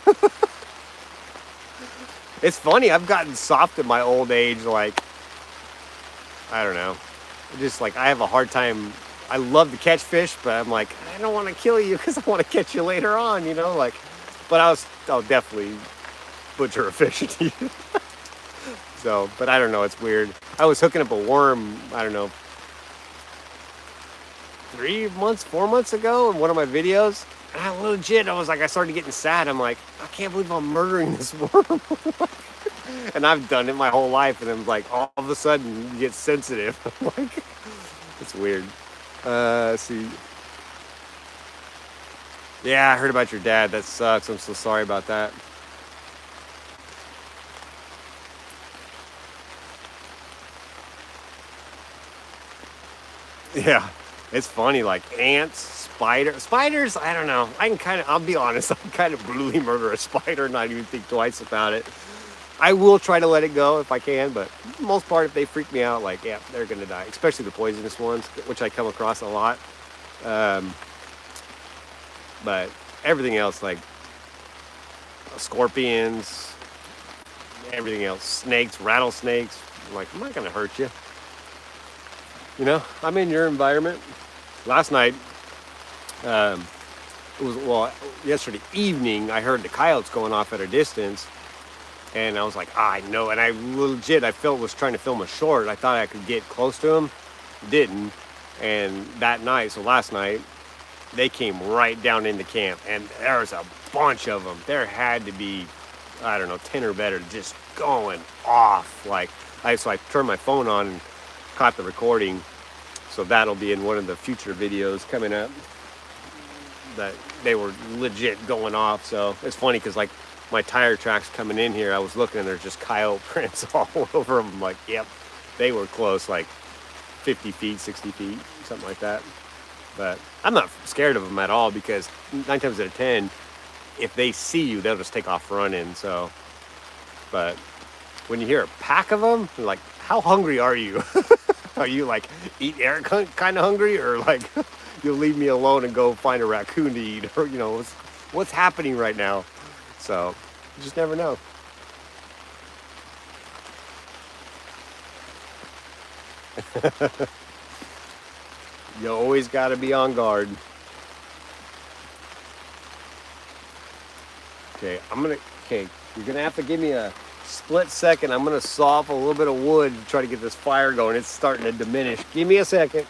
S1: It's funny, I've gotten soft in my old age, I don't know. Just I have a hard time. I love to catch fish, but I'm like, I don't want to kill you because I want to catch you later on, but I'll definitely butcher a fish to you. So, but I don't know, it's weird. I was hooking up a worm, I don't know, 4 months ago in one of my videos. And I started getting sad. I'm like, I can't believe I'm murdering this worm. And I've done it my whole life. And then all of a sudden you get sensitive. It's weird. Let's see. Yeah, I heard about your dad. That sucks. I'm so sorry about that. Yeah. It's funny, ants, spiders, I don't know. I'll be honest, I can kind of brutally murder a spider, not even think twice about it. I will try to let it go if I can, but for the most part, if they freak me out, yeah, they're going to die. Especially the poisonous ones, which I come across a lot. But everything else, scorpions, everything else, snakes, rattlesnakes, I'm not going to hurt you. I'm in your environment. Last night, yesterday evening, I heard the coyotes going off at a distance, and I was like, I know, and I was trying to film a short. I thought I could get close to them, didn't, and last night, they came right down into camp, and there was a bunch of them. There had to be, I don't know, 10 or better, just going off. So I turned my phone on and caught the recording. So that'll be in one of the future videos coming up. That they were legit going off. So it's funny because my tire tracks coming in here, I was looking and there's just coyote prints all over them. I'm like, yep, they were close, 50 feet, 60 feet, something like that. But I'm not scared of them at all because 9 times out of 10, if they see you, they'll just take off running. So, but when you hear a pack of them, you're like, how hungry are you? Are you eat air kind of hungry, or you'll leave me alone and go find a raccoon to eat, or what's happening right now? So you just never know. You always got to be on guard. Okay, you're gonna have to give me a split second. I'm gonna saw off a little bit of wood to try to get this fire going. It's starting to diminish. Give me a second.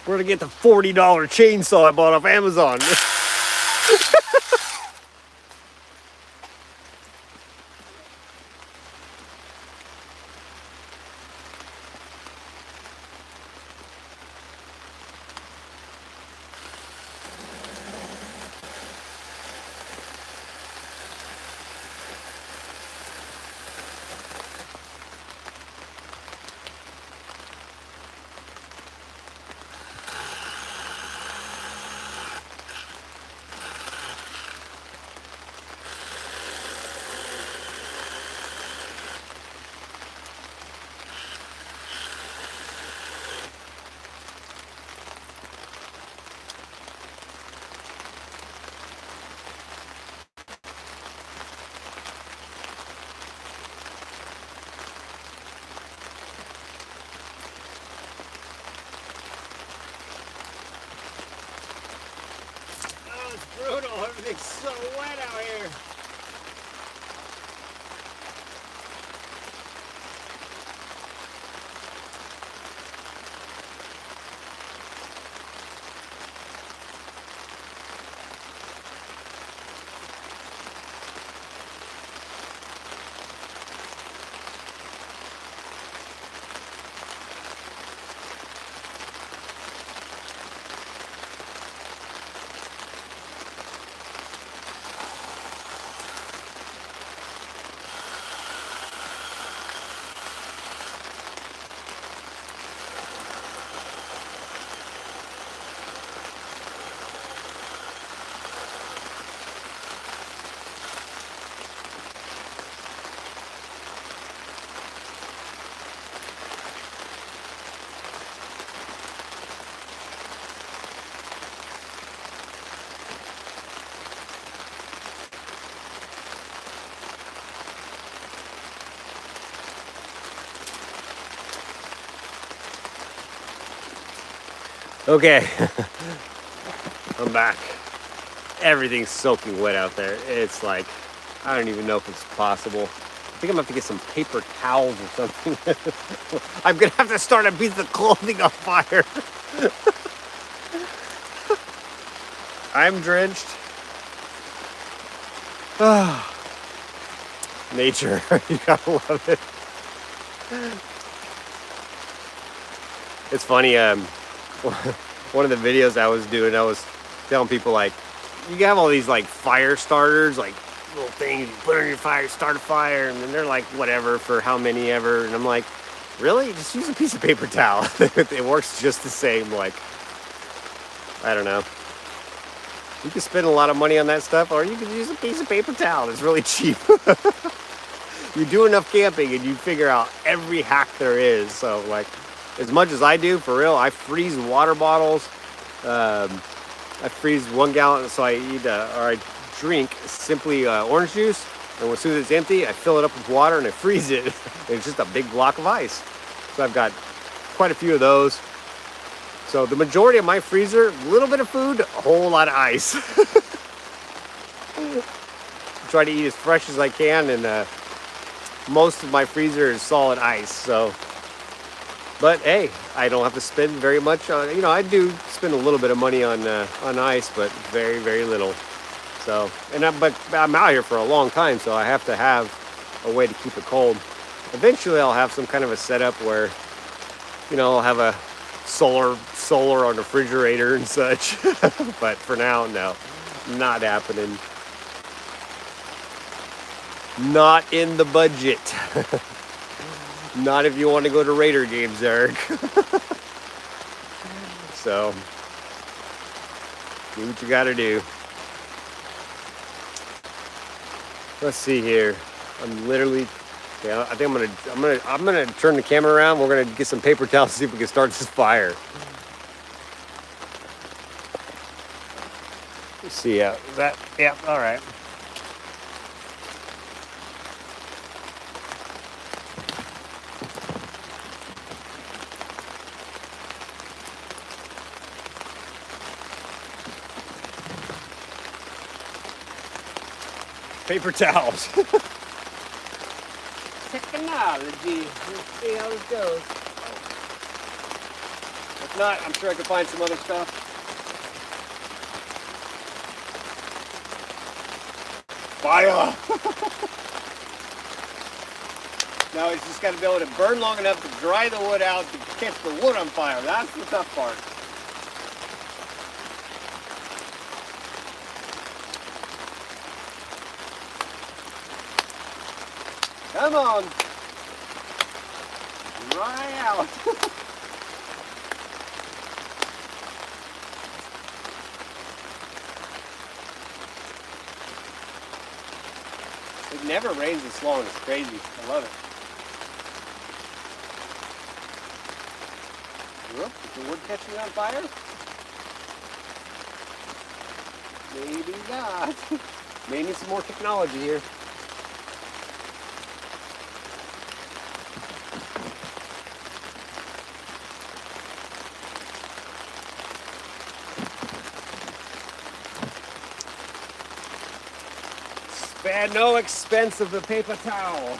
S1: We're gonna get the $40 chainsaw I bought off Amazon. It's so wet out here. Okay, I'm back. Everything's soaking wet out there. It's like, I don't even know if it's possible. I think I'm gonna have to get some paper towels or something. I'm gonna have to start a piece of clothing on fire. I'm drenched. Nature, you gotta love it. It's funny, one of the videos I was doing, I was telling people, like, you have all these like fire starters, like little things you put on your fire, start a fire, and then they're like whatever for how many ever, and I'm like, really? Just use a piece of paper towel. It works just the same. Like, I don't know. You can spend a lot of money on that stuff, or you can use a piece of paper towel. It's really cheap. You do enough camping and you figure out every hack there is. So, like, as much as I do, for real, I freeze water bottles. I freeze 1 gallon, so I eat or I drink simply orange juice. And as soon as it's empty, I fill it up with water and I freeze it. It's just a big block of ice. So I've got quite a few of those. So the majority of my freezer, a little bit of food, a whole lot of ice. Try to eat as fresh as I can, and most of my freezer is solid ice. So, but hey, I don't have to spend very much on. You know, I do spend a little bit of money on ice, but very, very little. So, but I'm out here for a long time, so I have to have a way to keep it cold. Eventually, I'll have some kind of a setup where, you know, I'll have a solar on the refrigerator and such. But for now, no, not happening. Not in the budget. Not if you want to go to Raider games, Eric. So, do what you got to do. Let's see here. I'm literally. Yeah, I think I'm gonna turn the camera around. We're gonna get some paper towels to see if we can start this fire. Let's see. Yeah, yeah. All right. Paper towels. Technology. Let's see how this goes. If not, I'm sure I can find some other stuff. Fire! Now it's just got to be able to burn long enough to dry the wood out to catch the wood on fire. That's the tough part. Come on. Dry out. It never rains this long. It's crazy. I love it. Whoop, is the wood catching on fire? Maybe not. Maybe some more technology here. Spared no expense of the paper towel.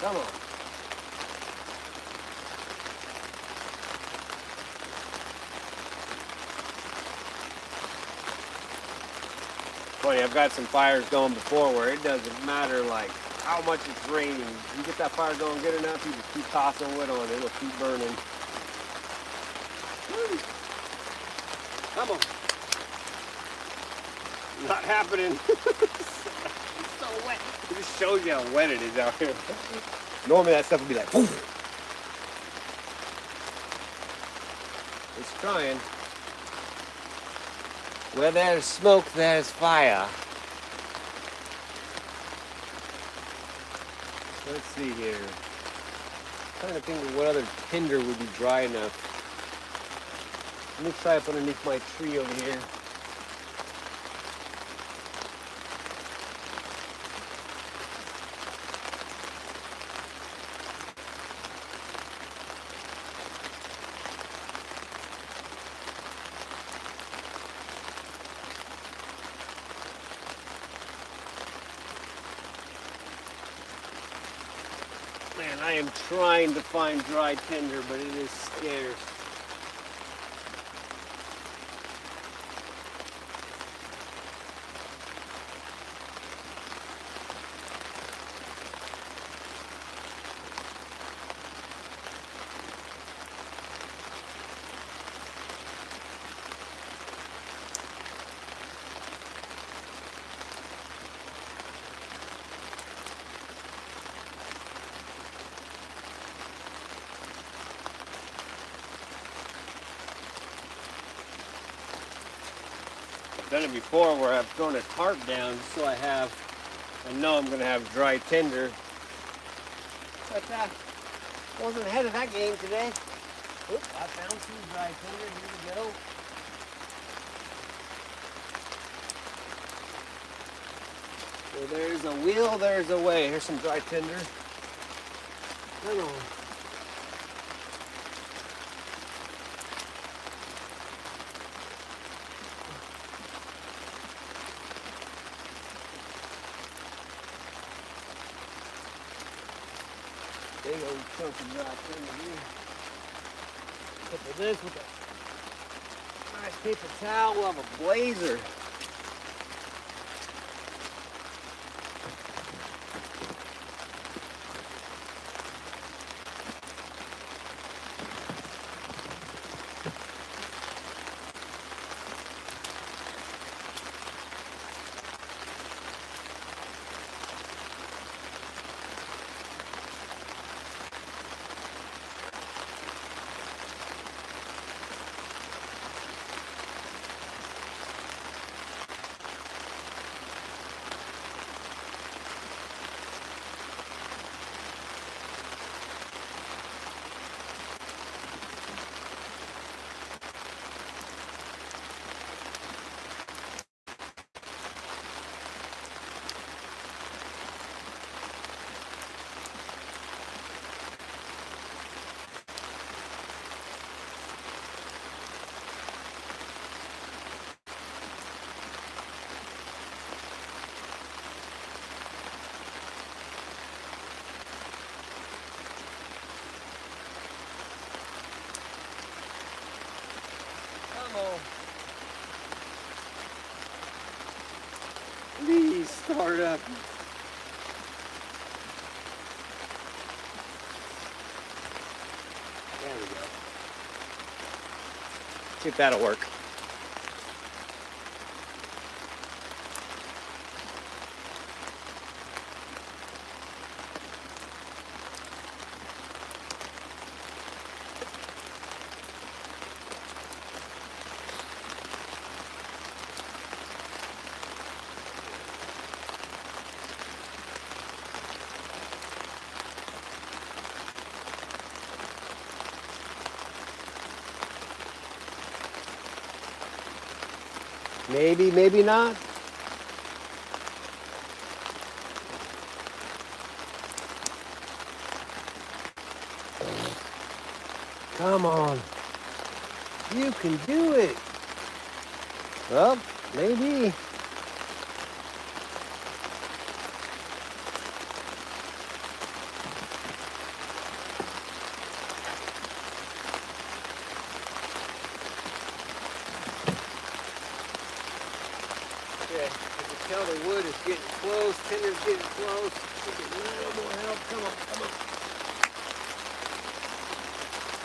S1: Come on. Funny, I've got some fires going before where it doesn't matter like how much it's raining. You get that fire going good enough, you just keep tossing wood on it, it'll keep burning. Woo. Come on. Not happening. It's so wet. It just shows you how wet it is out here. Normally that stuff would be like, poof. It's trying. Where there's smoke, there's fire. Let's see here. I'm trying to think of what other tinder would be dry enough. Let me try up underneath my tree over here. Man, I am trying to find dry tinder, but it is scarce. Done it before where I've thrown a tarp down so I know I'm going to have dry tinder. But wasn't ahead of that game today. Oop, I found some dry tinder. Here we go. So there's a will, there's a way. Here's some dry tinder. Come on. Big old chunk of dry tinder here. Couple this with a nice paper towel. We'll have a blazer. Please start up. There we go. See if that'll work. Maybe, maybe not. Come on. You can do it. Well, maybe. Okay, I can tell the wood is getting close, tinder's getting close. Just a little more help. Come on, come on.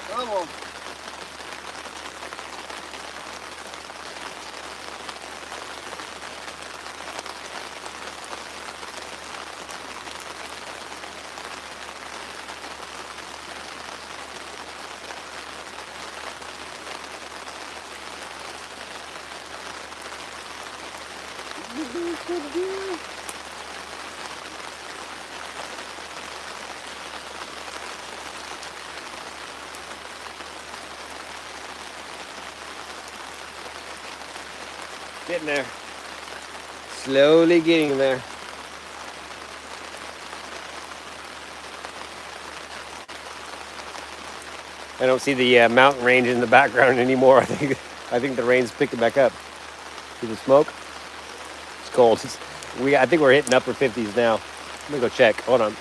S1: Come on. Good deal. Getting there. Slowly getting there. I don't see the mountain range in the background anymore. I think the rain's picking back up. See the smoke? It's cold. I think we're hitting upper 50s now. Let me go check. Hold on.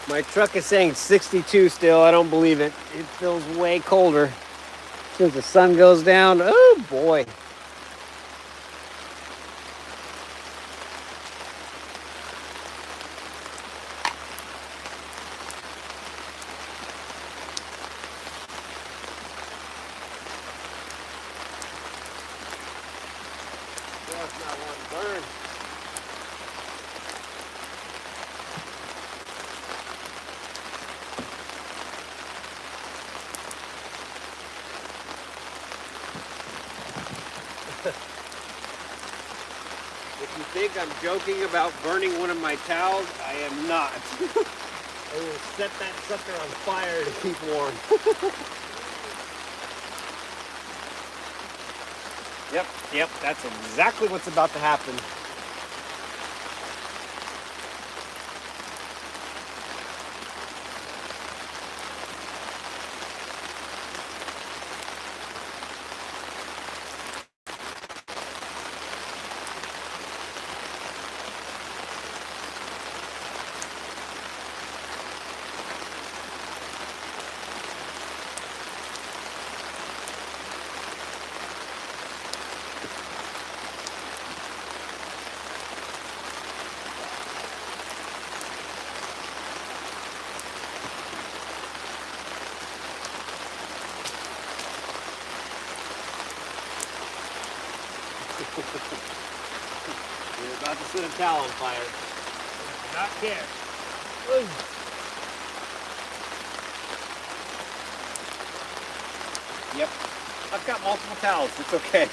S1: My truck is saying 62 still. I don't believe it. It feels way colder. As soon as the sun goes down, oh boy. That's not one to burn. If you think I'm joking about burning one of my towels, I am not. I will set that sucker on fire to keep warm. Yep, that's exactly what's about to happen. You're about to set a towel on fire. Do not care. Ooh. Yep. I've got multiple towels. It's okay.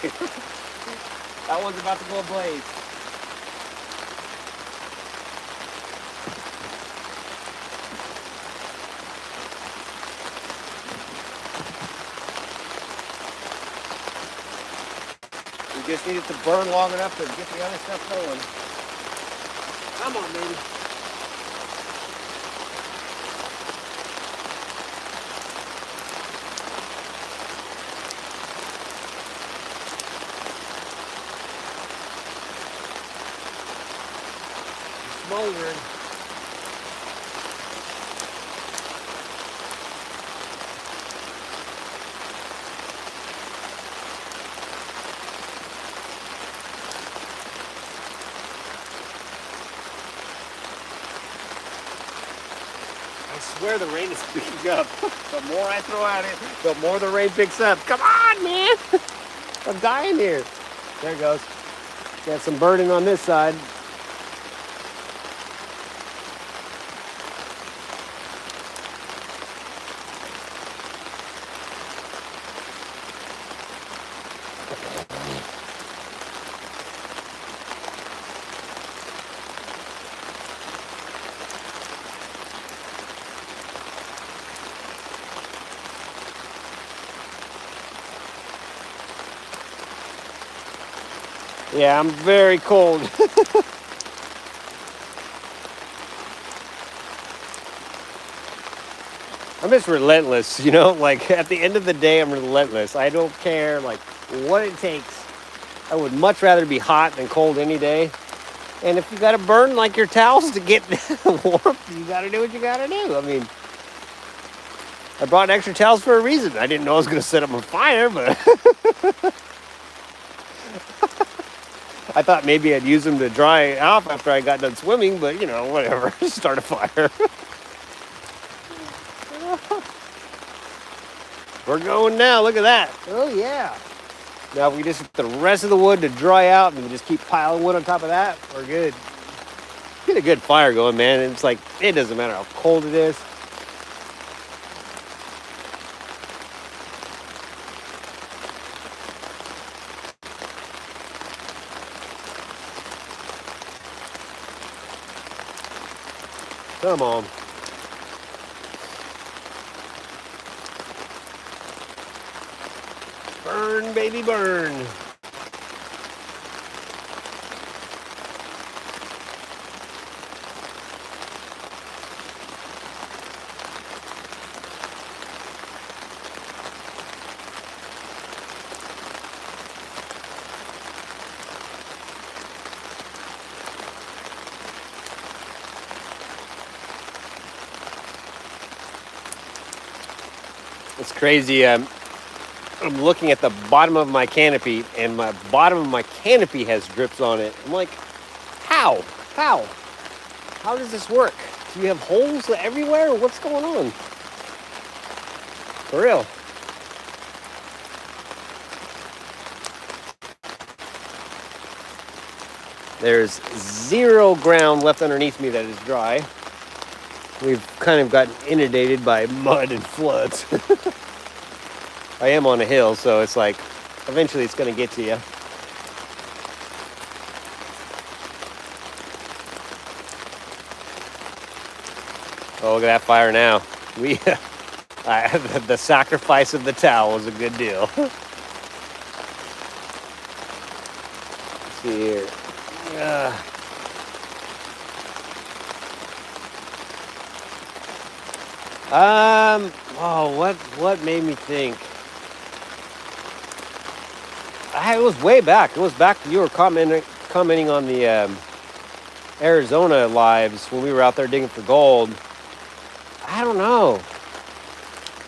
S1: That one's about to go ablaze. We just need it to burn long enough to get the other stuff going. Come on, baby. It's smoldering. I swear the rain is picking up. The more I throw at it, the more the rain picks up. Come on, man. I'm dying here. There it goes. Got some burning on this side. Yeah, I'm very cold. I'm just relentless, you know? Like, at the end of the day, I'm relentless. I don't care, like, what it takes. I would much rather be hot than cold any day. And if you got to burn, like, your towels to get warmth, you got to do what you got to do. I mean, I brought extra towels for a reason. I didn't know I was going to set them on fire, but I thought maybe I'd use them to dry off after I got done swimming, but, you know, whatever. Start a fire. We're going now. Look at that. Oh, yeah. Now, if we just get the rest of the wood to dry out and we just keep piling wood on top of that, we're good. Get a good fire going, man. It's like, it doesn't matter how cold it is. Come on. Burn, baby, burn. It's crazy. I'm looking at the bottom of my canopy, and my bottom of my canopy has drips on it. I'm like, how? How does this work? Do you have holes everywhere? What's going on? For real. There's zero ground left underneath me that is dry. We've kind of gotten inundated by mud and floods. I am on a hill, so it's like, eventually it's going to get to you. Oh, look at that fire now. The sacrifice of the towel was a good deal. Let's see here. What made me think? It was way back. It was back, you were commenting on the Arizona lives when we were out there digging for gold. I don't know.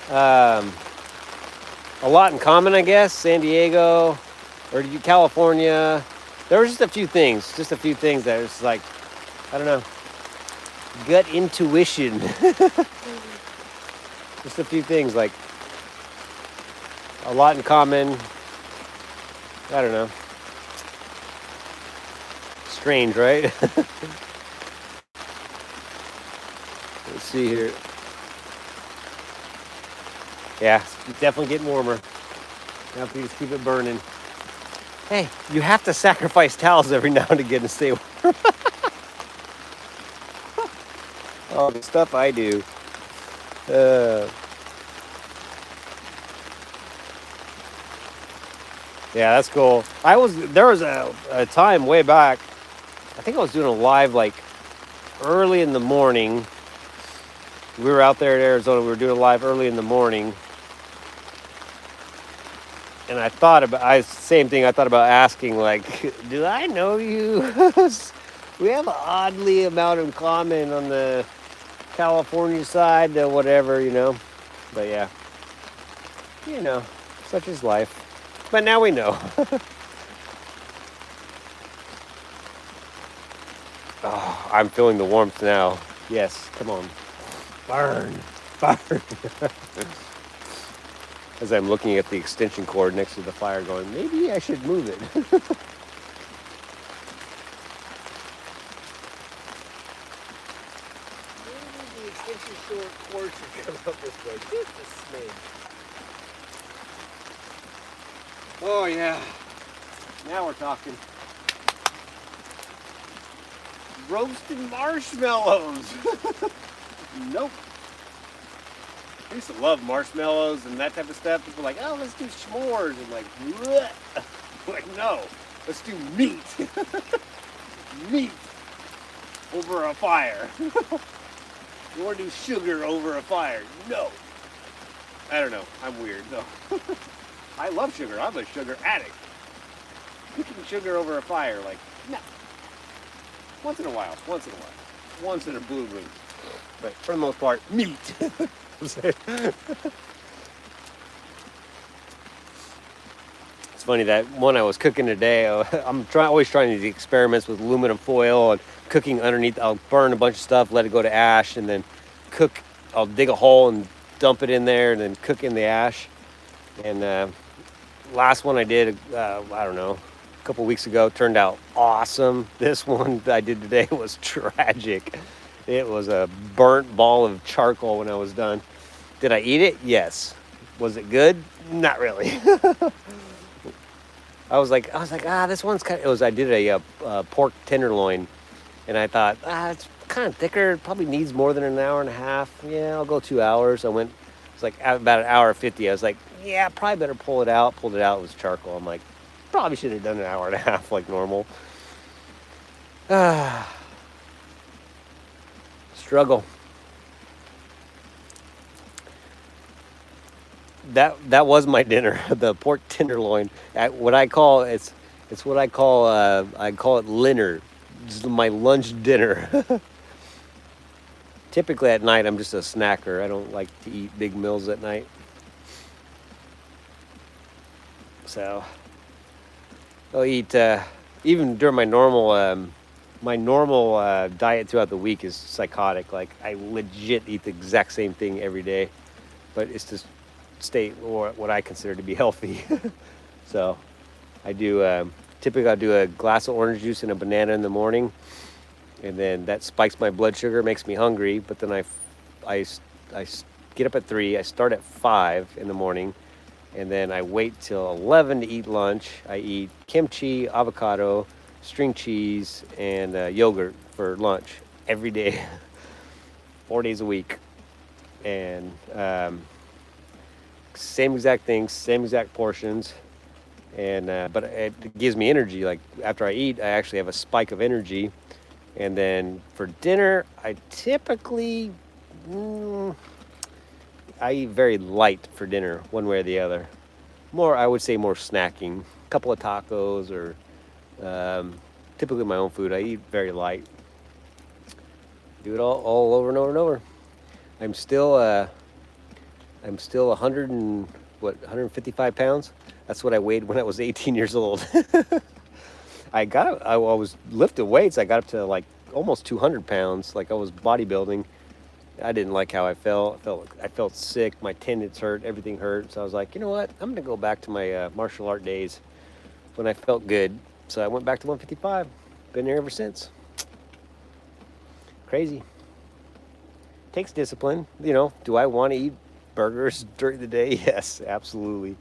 S1: A lot in common, I guess. San Diego or California. There were just a few things that was like, I don't know, gut intuition. Just a few things, like a lot in common. I don't know. Strange, right? Let's see here. Yeah, it's definitely getting warmer. Now if you just keep it burning. Hey, you have to sacrifice towels every now and again to stay warm. Oh, the stuff I do. Yeah, that's cool. There was a time way back, I think I was doing a live like early in the morning. We were out there in Arizona. We were doing a live early in the morning. And I thought about asking, like, do I know you? We have an oddly amount in common on the California side, whatever, you know. But yeah, you know, such is life. But now we know. Oh, I'm feeling the warmth now. Yes, come on. Burn. As I'm looking at the extension cord next to the fire going, maybe I should move it. Maybe the extension cord should come up this way. Just a smidge. Oh yeah. Now we're talking. Roasted marshmallows. Nope. I used to love marshmallows and that type of stuff. People are like, oh, let's do s'mores. And like, bleh. Like, no. Let's do meat. Meat over a fire. You want to do sugar over a fire? No. I don't know. I'm weird. No. I love sugar. I'm a sugar addict. Cooking sugar over a fire, like, no. Once in a while. Once in a while. Once in a blue moon. But for the most part, meat. It's funny that one I was cooking today, I'm always trying these experiments with aluminum foil and cooking underneath. I'll burn a bunch of stuff, let it go to ash, and then cook. I'll dig a hole and dump it in there and then cook in the ash. And last one I did, I don't know, a couple weeks ago, turned out awesome. This one I did today was tragic. It was a burnt ball of charcoal when I was done. Did I eat it? Yes. Was it good? Not really. I was like, this one's kind of, I did a pork tenderloin, and I thought, it's kind of thicker, probably needs more than an hour and a half. Yeah, I'll go 2 hours. I went, it's like about an hour 50. I was like, yeah, probably better pull it out. Pulled it out, it was charcoal. I'm like, probably should have done an hour and a half like normal. Struggle. That was my dinner, the pork tenderloin. What I call it's what I call it dinner. It's my lunch dinner. Typically at night I'm just a snacker. I don't like to eat big meals at night. So I'll eat even during my normal diet throughout the week is psychotic. Like I legit eat the exact same thing every day, but it's just stay or what I consider to be healthy. So I do typically I'll do a glass of orange juice and a banana in the morning, and then that spikes my blood sugar, makes me hungry. But then I get up at 3. I start at 5 in the morning, and then I wait till 11 to eat lunch. I eat kimchi, avocado, string cheese, and yogurt for lunch every day, 4 days a week, and same exact things, same exact portions, and but it gives me energy. Like after I eat, I actually have a spike of energy. And then for dinner, I typically I eat very light for dinner, one way or the other. I would say more snacking, a couple of tacos, or typically my own food. I eat very light. Do it all over and over and over. I'm still 155 pounds. That's what I weighed when I was 18 years old. I was lifting weights. I got up to like almost 200 pounds. Like I was bodybuilding. I didn't like how I felt. I felt sick. My tendons hurt. Everything hurt. So I was like, you know what? I'm gonna go back to my martial art days when I felt good. So I went back to 155. Been there ever since. Crazy. Takes discipline. You know, do I want to eat burgers during the day? Yes, absolutely.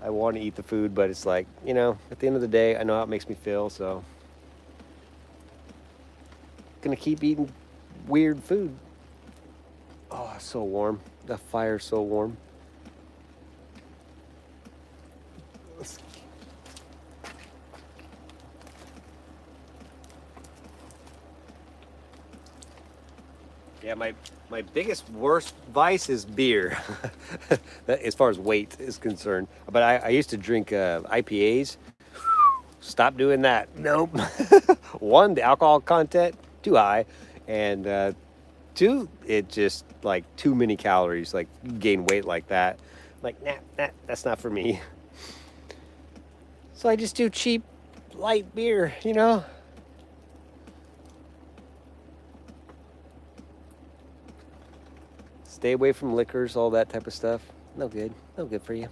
S1: I want to eat the food, but it's like, you know, at the end of the day, I know how it makes me feel, so gonna keep eating weird food. Oh, it's so warm. The fire's so warm. Yeah, my biggest worst vice is beer, as far as weight is concerned. But I used to drink IPAs. Stop doing that. Nope. One, the alcohol content too high, and two, it just like too many calories. Like you gain weight like that. Like nah, that's not for me. So I just do cheap, light beer. You know. Stay away from liquors, all that type of stuff. No good. No good for you.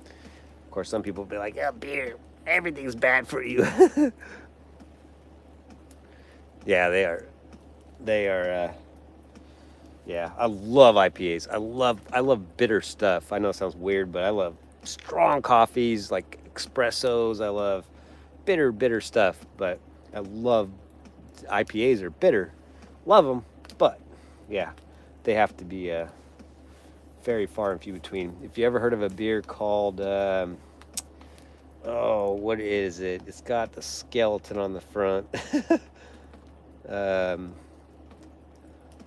S1: Of course, some people will be like, yeah, beer, everything's bad for you. Yeah, they are. Yeah, I love IPAs. I love bitter stuff. I know it sounds weird, but I love strong coffees, like espressos. I love bitter stuff, but I love IPAs are bitter. Love them, but yeah. They have to be very far and few between. If you ever heard of a beer called, what is it? It's got the skeleton on the front. Oh,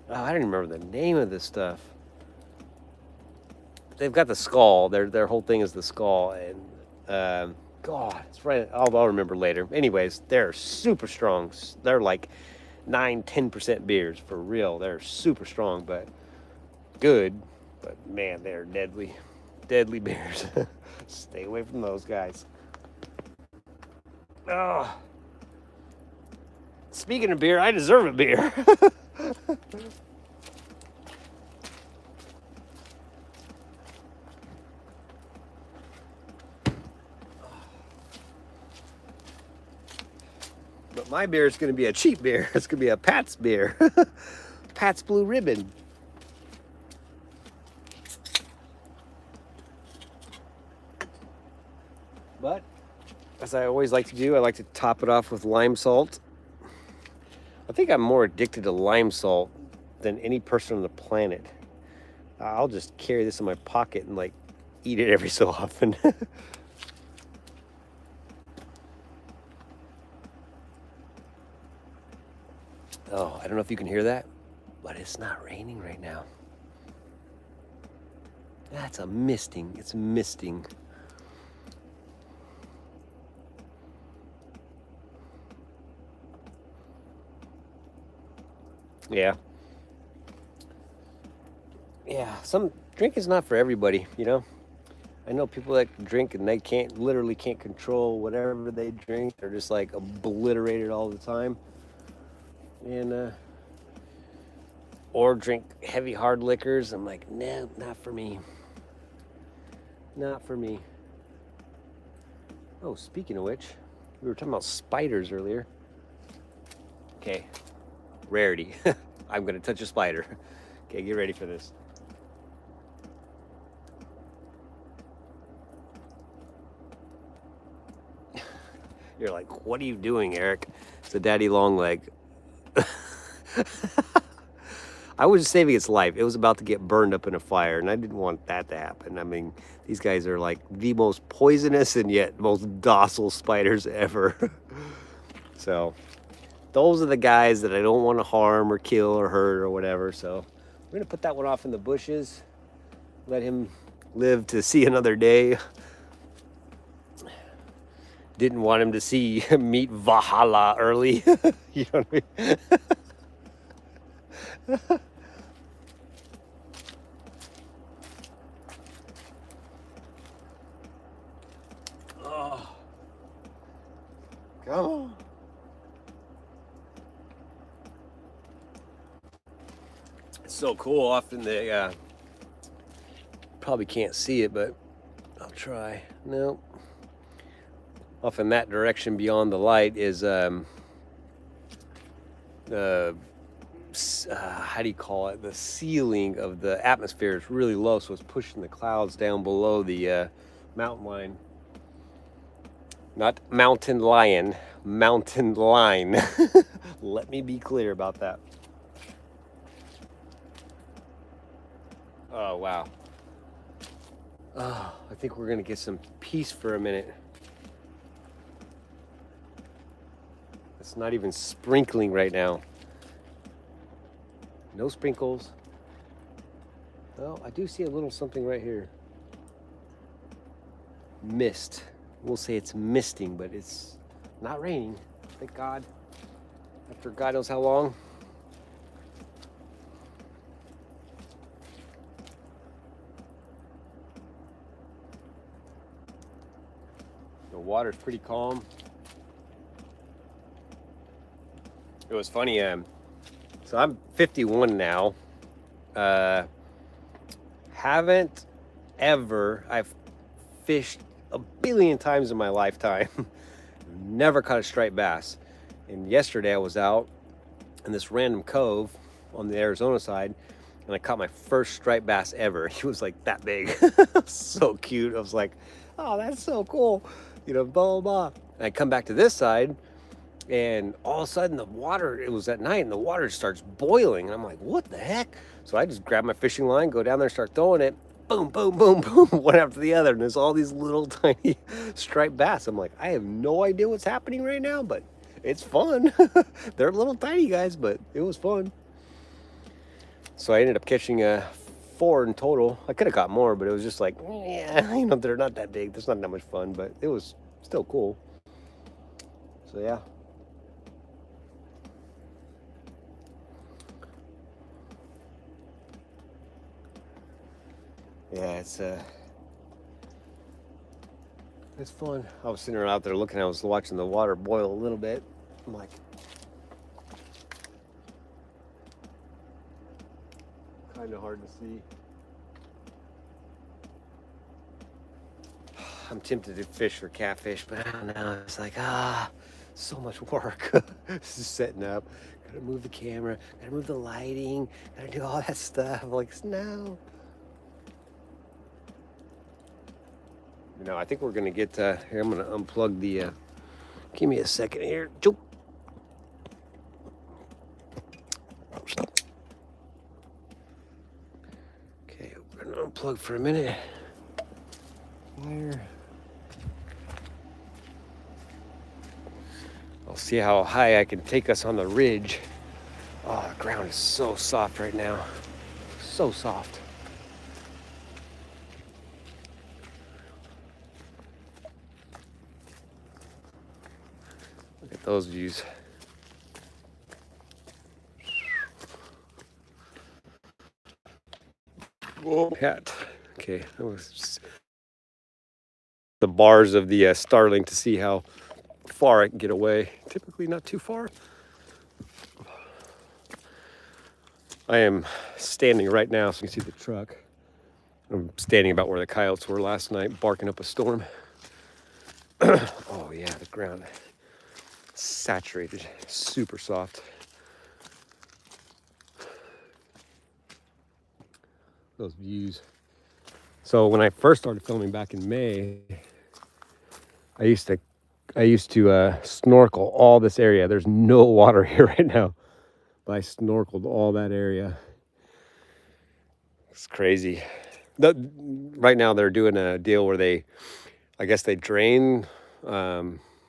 S1: I don't remember the name of this stuff. They've got the skull. Their whole thing is the skull, and God, it's right. I'll remember later. Anyways, they're super strong. They're like 9-10% beers for real. They're super strong, but good. But man, they're deadly beers. Stay away from those guys. Oh. Speaking of beer, I deserve a beer. But my beer is going to be a cheap beer. It's going to be a Pat's beer. Pat's Blue Ribbon. But, as I always like to do, I like to top it off with lime salt. I think I'm more addicted to lime salt than any person on the planet. I'll just carry this in my pocket and like eat it every so often. Oh, I don't know if you can hear that, but it's not raining right now. That's a misting. It's misting. Yeah. Yeah, some drink is not for everybody, you know? I know people that drink and they literally can't control whatever they drink. They're just like obliterated all the time. And, or drink heavy hard liquors. I'm like, no, not for me. Not for me. Oh, speaking of which, we were talking about spiders earlier. Okay, rarity. I'm gonna touch a spider. Okay, get ready for this. You're like, what are you doing, Eric? It's a daddy long leg. I was saving its life. It was about to get burned up in a fire, and I didn't want that to happen. I mean, these guys are like the most poisonous and yet most docile spiders ever. So, those are the guys that I don't want to harm or kill or hurt or whatever. So, we're going to put that one off in the bushes. Let him live to see another day. Didn't want him to meet Valhalla early. You know what I mean? Oh, come on. It's so cool. Often they probably can't see it, but I'll try. No. Off in that direction beyond the light is how do you call it? The ceiling of the atmosphere is really low, so it's pushing the clouds down below the mountain line. Not mountain lion, mountain line. Let me be clear about that. Oh, wow. Oh, I think we're going to get some peace for a minute. It's not even sprinkling right now. No sprinkles. Oh, I do see a little something right here. Mist. We'll say it's misting, but it's not raining. Thank God. After God knows how long. The water's pretty calm. It was funny. So I'm 51 now. Haven't ever. I've fished a billion times in my lifetime. Never caught a striped bass. And yesterday I was out in this random cove on the Arizona side, and I caught my first striped bass ever. He was like that big. So cute. I was like, oh, that's so cool. You know, blah, blah, blah. And I come back to this side, and all of a sudden the water, it was at night, and the water starts boiling. And I'm like, what the heck? So I just grab my fishing line, go down there, start throwing it. boom, boom, boom, boom, one after the other. And there's all these little tiny striped bass. I'm like, I have no idea what's happening right now, but it's fun. They're little tiny guys, but it was fun. So I ended up catching 4 in total. I could have got more, but it was just like, yeah, they're not that big. There's not that much fun, but it was still cool. So yeah. Yeah, it's fun. I was sitting out there looking. I was watching the water boil a little bit. I'm like, kind of hard to see. I'm tempted to fish for catfish, but I don't know. It's like, so much work. Just setting up. Gotta move the camera. Gotta move the lighting. Gotta do all that stuff. I'm like, no. I think we're gonna get. Here, I'm gonna unplug the. Give me a second here. Okay, we're gonna unplug for a minute. There. I'll see how high I can take us on the ridge. Oh, the ground is so soft right now. So soft. Look at those views. Whoa, hat. Okay, that was the bars of the Starlink to see how far I can get away. Typically not too far. I am standing right now, so you can see the truck. I'm standing about where the coyotes were last night, barking up a storm. Oh yeah, the ground saturated, super soft. Those views. So when I first started filming back in May, I used to snorkel all this area. There's no water here right now, but I snorkeled all that area. It's crazy. Right now they're doing a deal where I guess they drain,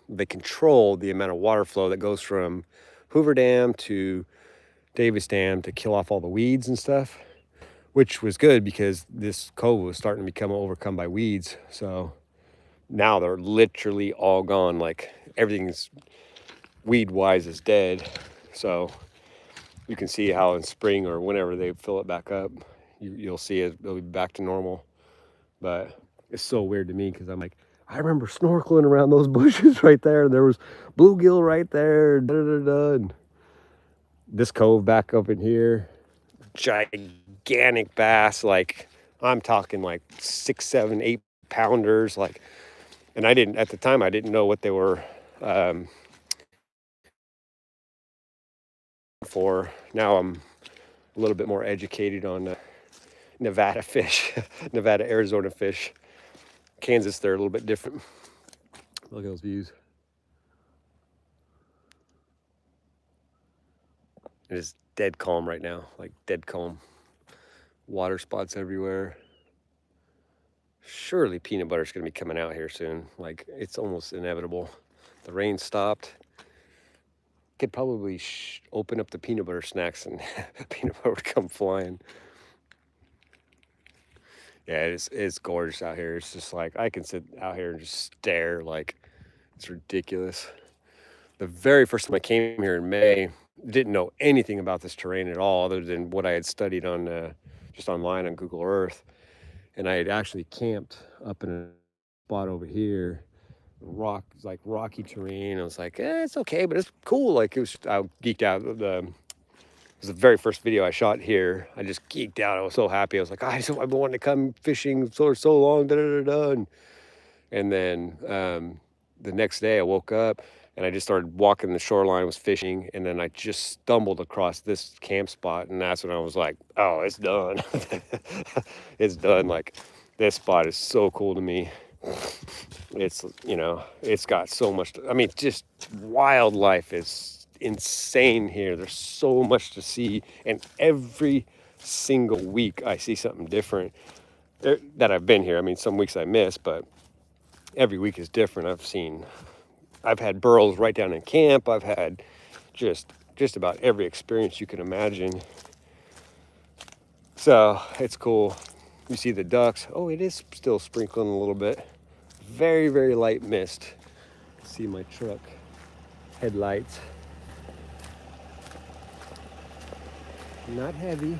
S1: they control the amount of water flow that goes from Hoover Dam to Davis Dam to kill off all the weeds and stuff, which was good because this cove was starting to become overcome by weeds. So now they're literally all gone. Like everything's weed wise is dead. So you can see how in spring or whenever they fill it back up, you'll see it'll be back to normal. But it's so weird to me because I'm like, I remember snorkeling around those bushes right there, and there was bluegill right there. And this cove back up in here, gigantic bass. Like I'm talking like 6, 7, 8 pounders. Like, and I didn't at the time. I didn't know what they were for. Now I'm a little bit more educated on Nevada fish, Nevada, Arizona fish. Kansas, they're a little bit different. Look at those views. It is dead calm right now, like dead calm. Water spots everywhere. Surely peanut butter is going to be coming out here soon. Like it's almost inevitable. The rain stopped. Could probably open up the peanut butter snacks and peanut butter would come flying. Yeah, it's gorgeous out here. It's just like I can sit out here and just stare. Like it's ridiculous. The very first time I came here in May, didn't know anything about this terrain at all, other than what I had studied on just online on Google Earth. And I had actually camped up in a spot over here, rocky terrain. I was like, it's okay, but it's cool. Like I geeked out. It was the very first video I shot here. I just geeked out. I was so happy. I was like, I've been wanting to come fishing for so long. And then the next day I woke up and I just started walking the shoreline, was fishing, and then I just stumbled across this camp spot, and that's when I was like, oh, it's done. It's done. Like this spot is so cool to me. It's it's got so much just wildlife is insane here. There's so much to see, and every single week I see something different. that I've been here. I mean, some weeks I miss, but every week is different. I've had burros right down in camp. I've had just about every experience you can imagine. So it's cool. You see the ducks. Oh, it is still sprinkling a little bit. Very, very light mist. See my truck headlights. Not heavy.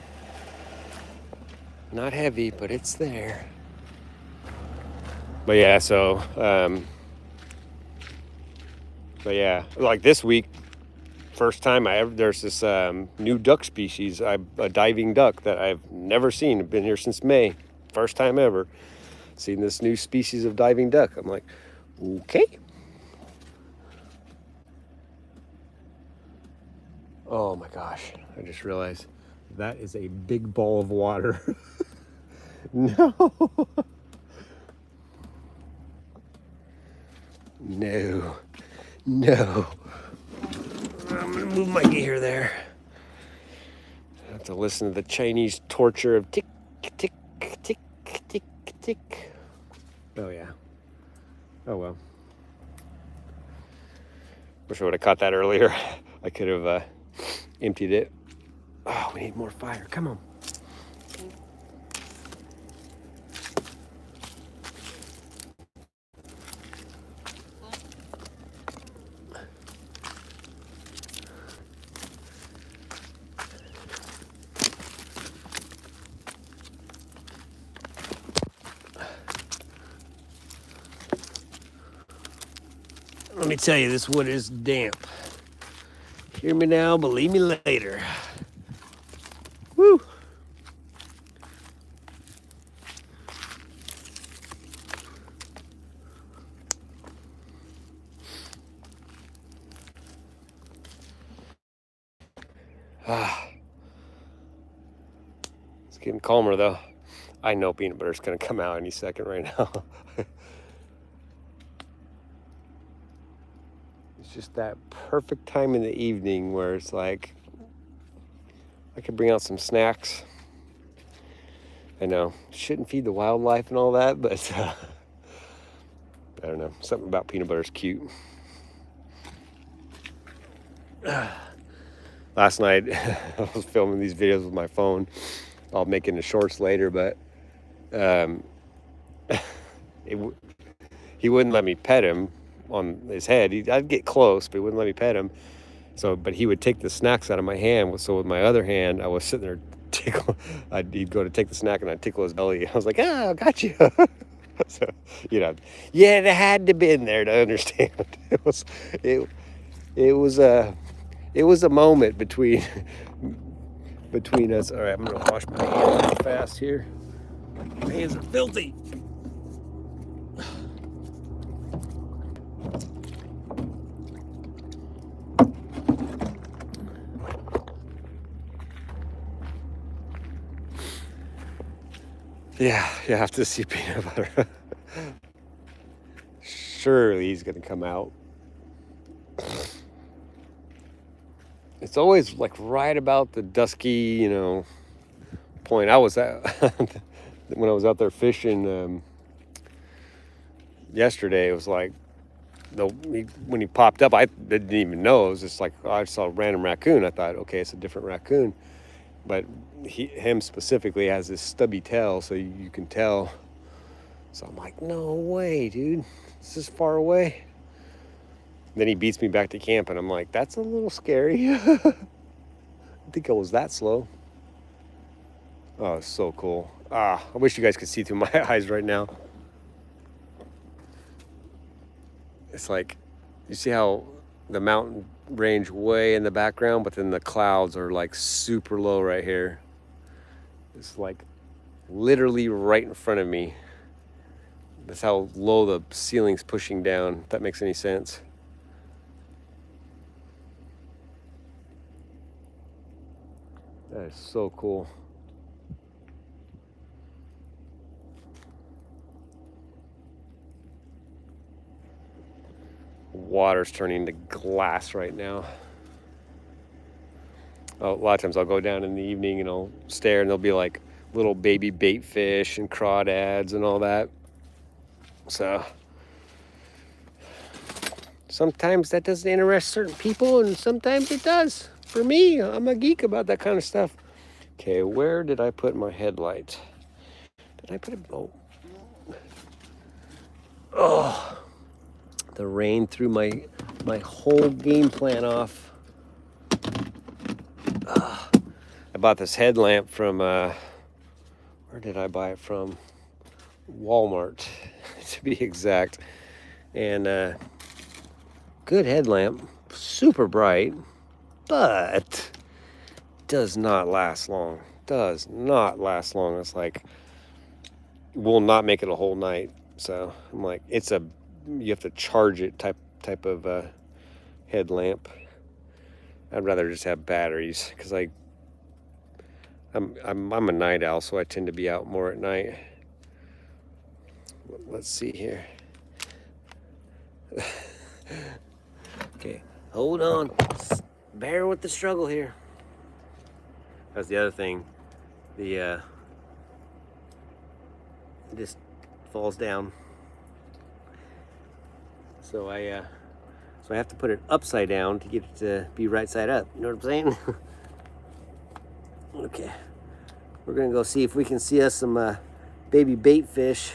S1: Not heavy, but it's there. But yeah, but yeah, like this week, first time there's this new duck species, a diving duck that I've never seen. I've been here since May. First time ever seen this new species of diving duck. I'm like, okay. Oh my gosh, I just realized that is a big ball of water. No. No. No. I'm gonna move my gear there. I have to listen to the Chinese torture of tick, tick, tick, tick, tick. Oh yeah. Oh well. Wish I would have caught that earlier. I could have emptied it. Oh, we need more fire. Come on. Let me tell you, this wood is damp. Hear me now, believe me later. Woo! It's getting calmer though. I know peanut butter's gonna come out any second right now. It's just that perfect time in the evening where it's like I could bring out some snacks. I know, shouldn't feed the wildlife and all that, but I don't know, something about peanut butter is cute. Last night I was filming these videos with my phone. I'll make it into shorts later, but he wouldn't let me pet him on his head. I'd get close, but he wouldn't let me pet him. So, but he would take the snacks out of my hand. So with my other hand, I was sitting there tickle. He'd go to take the snack and I'd tickle his belly. I was like, I got you. So, yeah, it had to be in there to understand. It was a moment between us. All right, I'm gonna wash my hands fast here. My hands are filthy. Yeah, you have to see peanut butter. Surely he's gonna come out. It's always like right about the dusky, point. I was at when I was out there fishing yesterday. It was like when he popped up, I didn't even know. It was just like I saw a random raccoon. I thought, okay, it's a different raccoon, but him specifically has this stubby tail, so you can tell. So I'm like, no way, dude. It's this far away. Then he beats me back to camp, and I'm like, that's a little scary. I didn't think I was that slow. Oh, it's so cool. I wish you guys could see through my eyes right now. It's like, you see how the mountain range way in the background, but then the clouds are like super low right here. It's like literally right in front of me. That's how low the ceiling's pushing down, if that makes any sense. That is so cool. Water's turning to glass right now. A lot of times I'll go down in the evening and I'll stare, and there'll be like little baby bait fish and crawdads and all that. So sometimes that doesn't interest certain people, and sometimes it does. For me, I'm a geek about that kind of stuff. Okay, where did I put my headlight? Did I put it? Oh, the rain threw my whole game plan off. I bought this headlamp from, where did I buy it from? Walmart, to be exact. And good headlamp, super bright, but does not last long. Does not last long. It's like, will not make it a whole night. So I'm like, you have to charge it type of headlamp. I'd rather just have batteries, because I'm a night owl, so I tend to be out more at night. Let's see here. Okay, hold on. Bear with the struggle here. That's the other thing. It just falls down. So I have to put it upside down to get it to be right side up. You know what I'm saying? Okay, we're gonna go see if we can see us some baby bait fish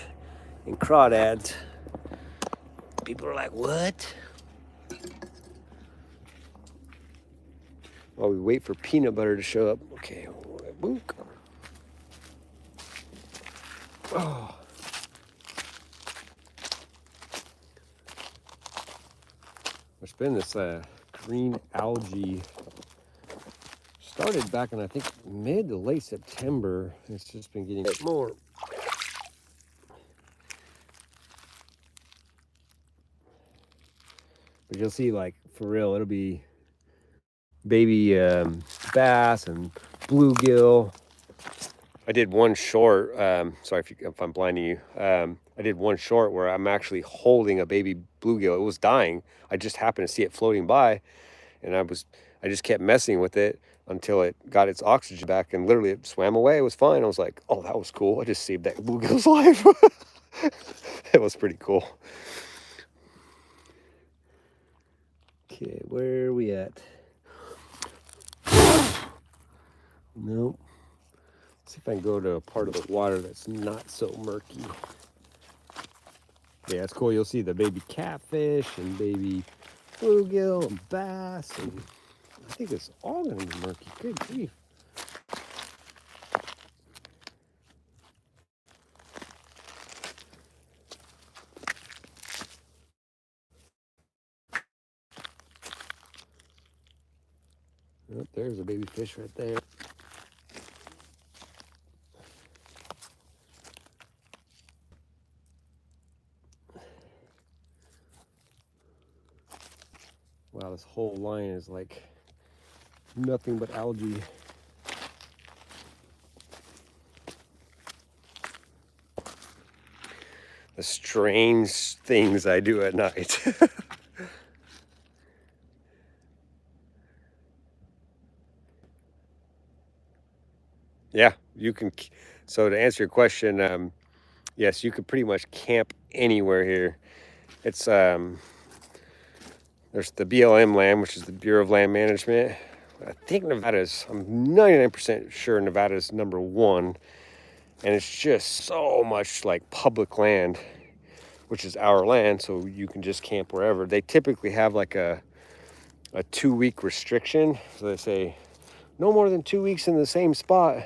S1: and crawdads. People are like, what? While we wait for peanut butter to show up. Okay, book. Oh. There's been this green algae. Started back in, I think, mid to late September. It's just been getting more. But you'll see, like, for real, it'll be baby bass and bluegill. I did one short, sorry if I'm blinding you. I did one short where I'm actually holding a baby bluegill. It was dying. I just happened to see it floating by, and I just kept messing with it until it got its oxygen back, and literally it swam away. It was fine. I was like, oh, that was cool. I just saved that bluegill's life. It was pretty cool. Okay, where are we at? Nope. See if I can go to a part of the water that's not so murky. Yeah, it's cool. You'll see the baby catfish and baby bluegill and bass, and I think it's all gonna be murky. Good grief. Oh, there's a baby fish right there. Wow, this whole line is like nothing but algae. The strange things I do at night. Yeah, you can. So to answer your question, yes, you could pretty much camp anywhere here. It's there's the BLM land, which is the Bureau of Land Management. I think I'm 99% sure Nevada's #1. And it's just so much like public land, which is our land, so you can just camp wherever. They typically have like a 2-week restriction. So they say no more than 2 weeks in the same spot.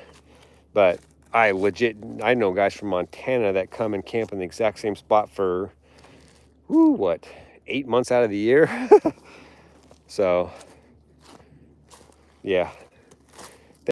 S1: But I know guys from Montana that come and camp in the exact same spot for 8 months out of the year. So yeah,